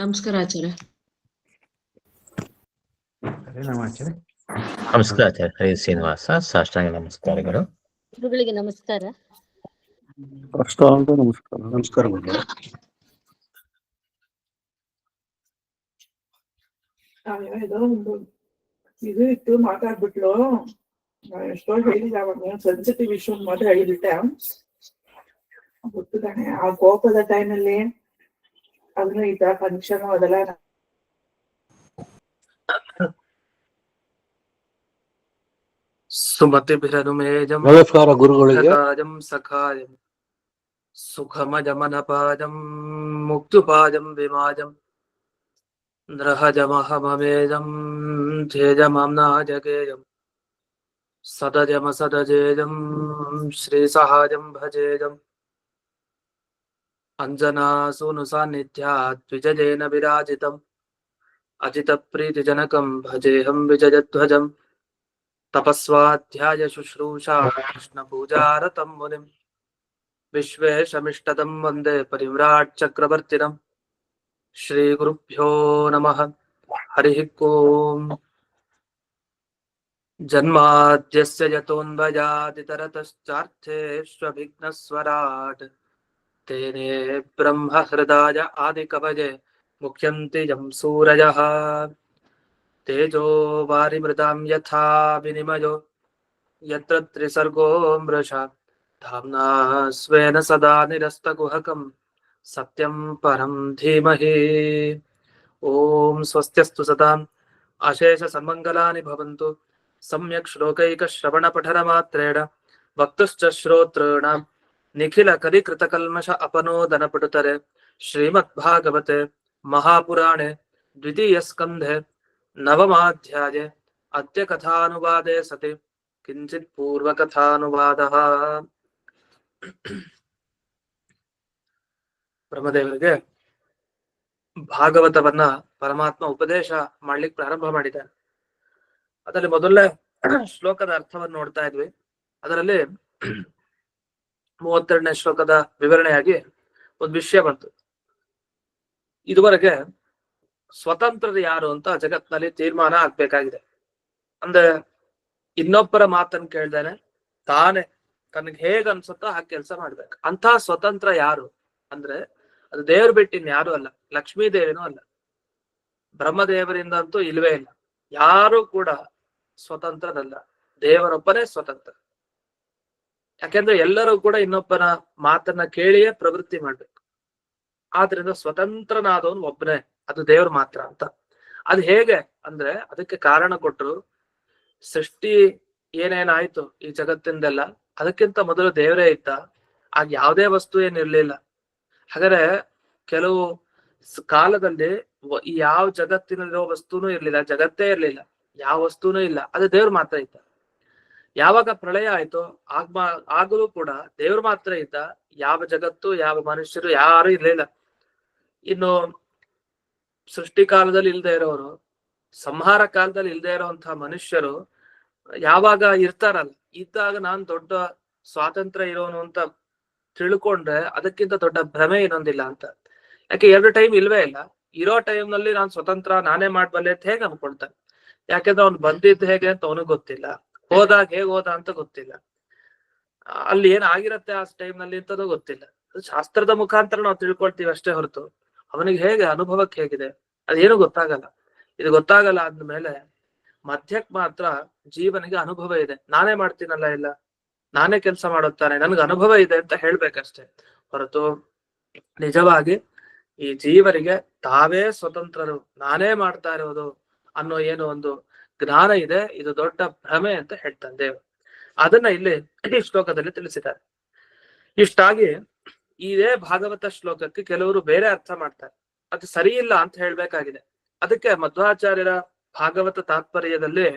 ನಮಸ್ಕಾರ ಆಚಾರ್ಯ. ನಮಸ್ಕಾರ ಆಚಾರ್ಯ. ಹರಿ ಶ್ರೀನಿವಾಸ, ಸಾಷ್ಟಾಂಗ ನಮಸ್ಕಾರಗಳು. ಗುರುಗಳಿಗೆ ನಮಸ್ಕಾರ. ನಮಸ್ಕಾರ. ನಮಸ್ಕಾರ. ಇದು ಇತ್ತು ಮಾತಾಡ್ಬಿಟ್ಲು. ಎಷ್ಟೋ ಹೇಳಿದ ಅವಾಗ ಸೆನ್ಸಿಟಿವ್ ಇಶ್ಯೂ ಮಾತ್ರ ಹೇಳಿಬಿಟ್ಟೆ. ಗೊತ್ತು ತಾನೆ ಆ ಕೋಪದ ಟೈಮಲ್ಲಿ ಅದನ್ನು ಈ ತರ ಫಂಕ್ಷನ್ ಅದೆಲ್ಲ ಸುಮತಿಭಿರನುಮೇಜಂ ನಮಸ್ಕಾರ ಗುರುಗಳಿಗೆ. ಸಖಾಯಂ ಸುಖಮಜಮನಪಾಜಂ ಮುಕ್ತುಪಾಜಂ ವಿಮಾಜಂ ನೃಹಜಮಹಮಮೇಜಂ ಧೇಜಮಾಂನಾ ಜಗೇಜಂ ಸದಜಮಸದಜೇಜಂ ಶ್ರೀಸಹಾಜಂ ಭಜೇಜಂ ಅಂಜನಾಸೂನು ಸಾನ್ನಿಧ್ಯಾತ್ ದ್ವಿಜಜೇನ ವಿರಾಜಿತಂ ಅಜಿತಪ್ರೀತಿಜನಕಂ ಭಜೇಹಂ ವಿಜಯಧ್ವಜಂ ತಪಸ್ವಾಧ್ಯಾಯ ಶುಶ್ರೂಷಾ ಕೃಷ್ಣ ಪೂಜಾರತಂ ಮುನಿಂ ವಿಶ್ವೇಶಮಿಷ್ಟದಂ ವಂದೇ ಪರಿವ್ರಾಟ್ ಚಕ್ರವರ್ತಿನಂ. ಶ್ರೀ ಗುರುಭ್ಯೋ ನಮಃ. ಹರಿ ಓಂ. ಜನ್ಮಾದ್ಯಸ್ಯ ಯತೋನ್ವಯಾದಿತರತಶ್ಚಾರ್ಥೇಷ್ವಭಿಘ್ನಸ್ವರಾಟ್ ತೇನೇ ಬ್ರಹ್ಮ ಹೃದಯ ಆದಿಕವಯೇ ಮುಖ್ಯಂತಿ ಯಂ ಸೂರಯಃ. ತೇಜೋ ವಾರಿಮೃತಾಂ ಯಥಾ ವಿನಿಮಯೋ ಯತ್ರ ತ್ರಿಸರ್ಗೋ ಮೃಷಾ ಧಾಮ್ನಾ ಸ್ವೇನ ಸದಾ ನಿರಸ್ತಕುಹಕಂ ಸತ್ಯಂ ಪರಂ ಧೀಮಹಿ. ಓಂ ಸ್ವಸ್ತ್ಯಸ್ತು ಸದಾಂ ಅಶೇಷ ಸನ್ಮಂಗಲಾನಿ ಭವಂತು. ಸಮ್ಯಕ್ ಶ್ಲೋಕೈಕ ಶ್ರವಣ ಪಠನ ಮಾತ್ರೇಣ ವಕ್ತುಶ್ಚ ಶ್ರೋತॄಣಾಂ ನಿಖಿಲ ಕಲಿಕೃತ ಕಲ್ಮಷ ಅಪನೋದನ ಪಟುತರೆ. ಶ್ರೀಮದ್ ಭಾಗವತೆ ಮಹಾಪುರಾಣೆ ದ್ವಿತೀಯ ಸ್ಕಂಧೆ ನವಮಾಧ್ಯಾಯ ಅದ್ಯ ಕಥಾನುವಾದೆ ಸತಿ ಕಿಂಚಿತ್ ಪೂರ್ವ ಕಥಾನುವಾದಃ. ಬ್ರಹ್ಮದೇವರಿಗೆ ಭಾಗವತವನ್ನ ಪರಮಾತ್ಮ ಉಪದೇಶ ಮಾಡ್ಲಿಕ್ಕೆ ಪ್ರಾರಂಭ ಮಾಡಿದ್ದಾನೆ. ಅದರಲ್ಲಿ ಮೊದಲನೇ ಶ್ಲೋಕದ ಅರ್ಥವನ್ನು ನೋಡ್ತಾ ಇದ್ವಿ. ಅದರಲ್ಲಿ 32ನೇ ಶ್ಲೋಕದ ವಿವರಣೆಯಾಗಿ ಒಂದು ವಿಷಯ ಬಂತು. ಇದುವರೆಗೆ ಸ್ವತಂತ್ರರು ಯಾರು ಅಂತ ಜಗತ್ನಲ್ಲಿ ತೀರ್ಮಾನ ಆಗ್ಬೇಕಾಗಿದೆ. ಅಂದ್ರೆ ಇನ್ನೊಬ್ಬರ ಮಾತನ್ನು ಕೇಳ್ದೇನೆ ತಾನೇ ತನಗೆ ಹೇಗ್ ಅನ್ಸುತ್ತೋ ಹಾಗೆ ಕೆಲಸ ಮಾಡ್ಬೇಕು. ಅಂತ ಸ್ವತಂತ್ರ ಯಾರು ಅಂದ್ರೆ ಅದು ದೇವ್ರು ಬಿಟ್ಟಿನ್ ಯಾರು ಅಲ್ಲ, ಲಕ್ಷ್ಮೀ ದೇವಿನೂ ಅಲ್ಲ, ಬ್ರಹ್ಮದೇವರಿಂದಂತೂ ಇಲ್ವೇ ಇಲ್ಲ. ಯಾರು ಕೂಡ ಸ್ವತಂತ್ರರಲ್ಲ, ದೇವರೊಬ್ಬನೇ ಸ್ವತಂತ್ರ. ಯಾಕೆಂದ್ರೆ ಎಲ್ಲರೂ ಕೂಡ ಇನ್ನೊಬ್ಬನ ಮಾತನ್ನ ಕೇಳಿಯೇ ಪ್ರವೃತ್ತಿ ಮಾಡ್ಬೇಕು. ಆದ್ರಿಂದ ಸ್ವತಂತ್ರನಾದವನು ಒಬ್ಬನೇ, ಅದು ದೇವ್ರು ಮಾತ್ರ ಅಂತ. ಅದು ಹೇಗೆ ಅಂದ್ರೆ ಅದಕ್ಕೆ ಕಾರಣ ಕೊಟ್ರು. ಸೃಷ್ಟಿ ಏನೇನಾಯ್ತು ಈ ಜಗತ್ತಿಂದೆಲ್ಲ, ಅದಕ್ಕಿಂತ ಮೊದಲು ದೇವರೇ ಇದ್ದ. ಆಗ ಯಾವುದೇ ವಸ್ತು ಏನಿರ್ಲಿಲ್ಲ. ಹಾಗಾದ್ರೆ ಕೆಲವು ಕಾಲದಲ್ಲಿ ಯಾವ ಜಗತ್ತಿನಲ್ಲಿರೋ ವಸ್ತುನೂ ಇರ್ಲಿಲ್ಲ, ಜಗತ್ತೇ ಇರ್ಲಿಲ್ಲ, ಯಾವ ವಸ್ತುನೂ ಇಲ್ಲ, ಅದು ದೇವ್ರು ಮಾತ್ರ ಇದ್ದ. ಯಾವಾಗ ಪ್ರಳಯ ಆಯ್ತು ಆಗಲೂ ಕೂಡ ದೇವ್ರು ಮಾತ್ರ ಇದ್ದ. ಯಾವ ಜಗತ್ತು, ಯಾವ ಮನುಷ್ಯರು ಯಾರು ಇರ್ಲಿಲ್ಲ. ಇನ್ನು ಸೃಷ್ಟಿ ಕಾಲದಲ್ಲಿ ಇಲ್ದೇ ಇರೋರು, ಸಂಹಾರ ಕಾಲದಲ್ಲಿ ಇಲ್ದೇ ಇರೋಂತಹ ಮನುಷ್ಯರು ಯಾವಾಗ ಇರ್ತಾರಲ್ಲ, ಇದ್ದಾಗ ನಾನ್ ದೊಡ್ಡ ಸ್ವಾತಂತ್ರ್ಯ ಇರೋನು ಅಂತ ತಿಳ್ಕೊಂಡ್ರೆ ಅದಕ್ಕಿಂತ ದೊಡ್ಡ ಭ್ರಮೆ ಇನ್ನೊಂದಿಲ್ಲ ಅಂತ. ಯಾಕೆ 2 ಟೈಮ್ ಇಲ್ವೇ ಇಲ್ಲ. ಇರೋ ಟೈಮ್ ನಲ್ಲಿ ನಾನ್ ಸ್ವತಂತ್ರ, ನಾನೇ ಮಾಡ್ಬಲ್ಲೆ ಅಂತ ಹೇಗೆ ಅನ್ಕೊಳ್ತಾನೆ. ಯಾಕೆಂದ್ರೆ ಅವ್ನು ಬಂದಿದ್ದು ಹೇಗೆ ಅಂತ ಅವನಿಗೆ ಗೊತ್ತಿಲ್ಲ, ಹೋದಾಗ ಹೇಗ್ ಹೋದ ಅಂತ ಗೊತ್ತಿಲ್ಲ, ಅಲ್ಲಿ ಏನ್ ಆಗಿರತ್ತೆ ಆ ಟೈಮ್ ನಲ್ಲಿ ಅಂತದೂ ಗೊತ್ತಿಲ್ಲ. ಶಾಸ್ತ್ರದ ಮುಖಾಂತರ ನಾವು ತಿಳ್ಕೊಳ್ತೀವಿ ಅಷ್ಟೇ ಹೊರತು ಅವನಿಗೆ ಹೇಗೆ ಅನುಭವಕ್ಕೆ ಹೇಗಿದೆ ಅದೇನು ಗೊತ್ತಾಗಲ್ಲ. ಇದು ಗೊತ್ತಾಗಲ್ಲ ಅಂದ್ಮೇಲೆ ಮಧ್ಯಕ್ ಮಾತ್ರ ಜೀವನಿಗೆ ಅನುಭವ ಇದೆ. ನಾನೇ ಮಾಡ್ತೀನಲ್ಲ, ಇಲ್ಲ ನಾನೇ ಕೆಲಸ ಮಾಡುತ್ತಾನೆ, ನನ್ಗೆ ಅನುಭವ ಇದೆ ಅಂತ ಹೇಳ್ಬೇಕಷ್ಟೆ ಹೊರತು ನಿಜವಾಗಿ ಈ ಜೀವರಿಗೆ ತಾವೇ ಸ್ವತಂತ್ರರು, ನಾನೇ ಮಾಡ್ತಾ ಇರೋದು ಅನ್ನೋ ಏನೋ ಒಂದು ಜ್ಞಾನ ಇದೆ. ಇದು ದೊಡ್ಡ ಭ್ರಮೆ ಅಂತ ಹೇಳ್ತಾನೆ ದೇವರು. ಅದನ್ನ ಇಲ್ಲಿ ಈ ಶ್ಲೋಕದಲ್ಲಿ ತಿಳಿಸಿದ್ದಾರೆ. ಇಷ್ಟಾಗಿ ಇದೇ ಭಾಗವತ ಶ್ಲೋಕಕ್ಕೆ ಕೆಲವರು ಬೇರೆ ಅರ್ಥ ಮಾಡ್ತಾರೆ. ಅದು ಸರಿ ಇಲ್ಲ ಅಂತ ಹೇಳ್ಬೇಕಾಗಿದೆ. ಅದಕ್ಕೆ ಮಧ್ವಾಚಾರ್ಯರ ಭಾಗವತ ತಾತ್ಪರ್ಯದಲ್ಲಿ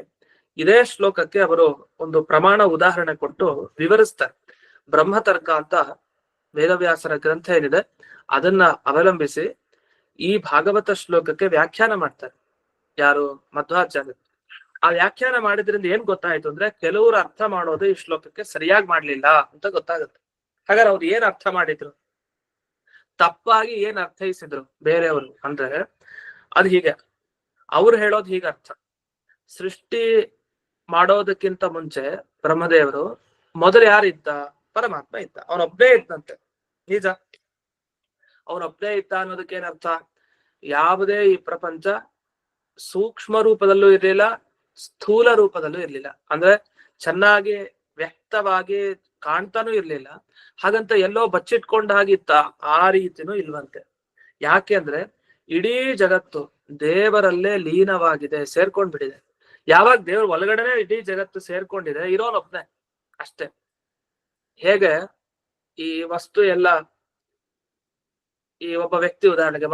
ಇದೇ ಶ್ಲೋಕಕ್ಕೆ ಅವರು ಒಂದು ಪ್ರಮಾಣ ಉದಾಹರಣೆ ಕೊಟ್ಟು ವಿವರಿಸ್ತಾರೆ. ಬ್ರಹ್ಮತರ್ಕ ಅಂತ ವೇದವ್ಯಾಸರ ಗ್ರಂಥ ಏನಿದೆ ಅದನ್ನ ಅವಲಂಬಿಸಿ ಈ ಭಾಗವತ ಶ್ಲೋಕಕ್ಕೆ ವ್ಯಾಖ್ಯಾನ ಮಾಡ್ತಾರೆ. ಯಾರು? ಮಧ್ವಾಚಾರ್ಯರು. ಆ ವ್ಯಾಖ್ಯಾನ ಮಾಡಿದ್ರಿಂದ ಏನ್ ಗೊತ್ತಾಯ್ತು ಅಂದ್ರೆ ಕೆಲವರು ಅರ್ಥ ಮಾಡೋದು ಈ ಶ್ಲೋಕಕ್ಕೆ ಸರಿಯಾಗಿ ಮಾಡ್ಲಿಲ್ಲ ಅಂತ ಗೊತ್ತಾಗುತ್ತೆ. ಹಾಗಾದ್ರೆ ಅವ್ರು ಏನ್ ಅರ್ಥ ಮಾಡಿದ್ರು? ತಪ್ಪಾಗಿ ಏನ್ ಅರ್ಥೈಸಿದ್ರು ಬೇರೆಯವರು ಅಂದ್ರೆ ಅದು ಹೀಗೆ, ಅವ್ರು ಹೇಳೋದು ಹೀಗೆ ಅರ್ಥ. ಸೃಷ್ಟಿ ಮಾಡೋದಕ್ಕಿಂತ ಮುಂಚೆ ಬ್ರಹ್ಮದೇವರು ಮೊದಲು ಯಾರಿದ್ದ? ಪರಮಾತ್ಮ ಇದ್ದ, ಅವನೊಬ್ಬನೇ ಇದ್ದಂತೆ. ನಿಜ, ಅವನೊಬ್ಬನೇ ಇದ್ದ ಅನ್ನೋದಕ್ಕೆ ಏನರ್ಥ? ಯಾವುದೇ ಈ ಪ್ರಪಂಚ ಸೂಕ್ಷ್ಮ ರೂಪದಲ್ಲೂ ಇರ್ಲಿಲ್ಲ, ಸ್ಥೂಲ ರೂಪದಲ್ಲೂ ಇರ್ಲಿಲ್ಲ. ಅಂದ್ರೆ ಚೆನ್ನಾಗಿ ವ್ಯಕ್ತವಾಗಿ ಕಾಣ್ತಾನೂ ಇರ್ಲಿಲ್ಲ, ಹಾಗಂತ ಎಲ್ಲೋ ಬಚ್ಚಿಟ್ಕೊಂಡ ಹಾಗಿತ್ತ, ಆ ರೀತಿನೂ ಇಲ್ವಂತೆ. ಯಾಕೆ ಅಂದ್ರೆ ಇಡೀ ಜಗತ್ತು ದೇವರಲ್ಲೇ ಲೀನವಾಗಿದೆ, ಸೇರ್ಕೊಂಡ್ಬಿಟ್ಟಿದೆ. ಯಾವಾಗ ದೇವ್ರ ಒಳಗಡೆನೆ ಇಡೀ ಜಗತ್ತು ಸೇರ್ಕೊಂಡಿದೆ, ಇರೋನೊಬ್ನೇ ಅಷ್ಟೇ. ಹೇಗೆ ಈ ವಸ್ತು ಎಲ್ಲ, ಈ ಒಬ್ಬ ವ್ಯಕ್ತಿ ಉದಾಹರಣೆಗೆ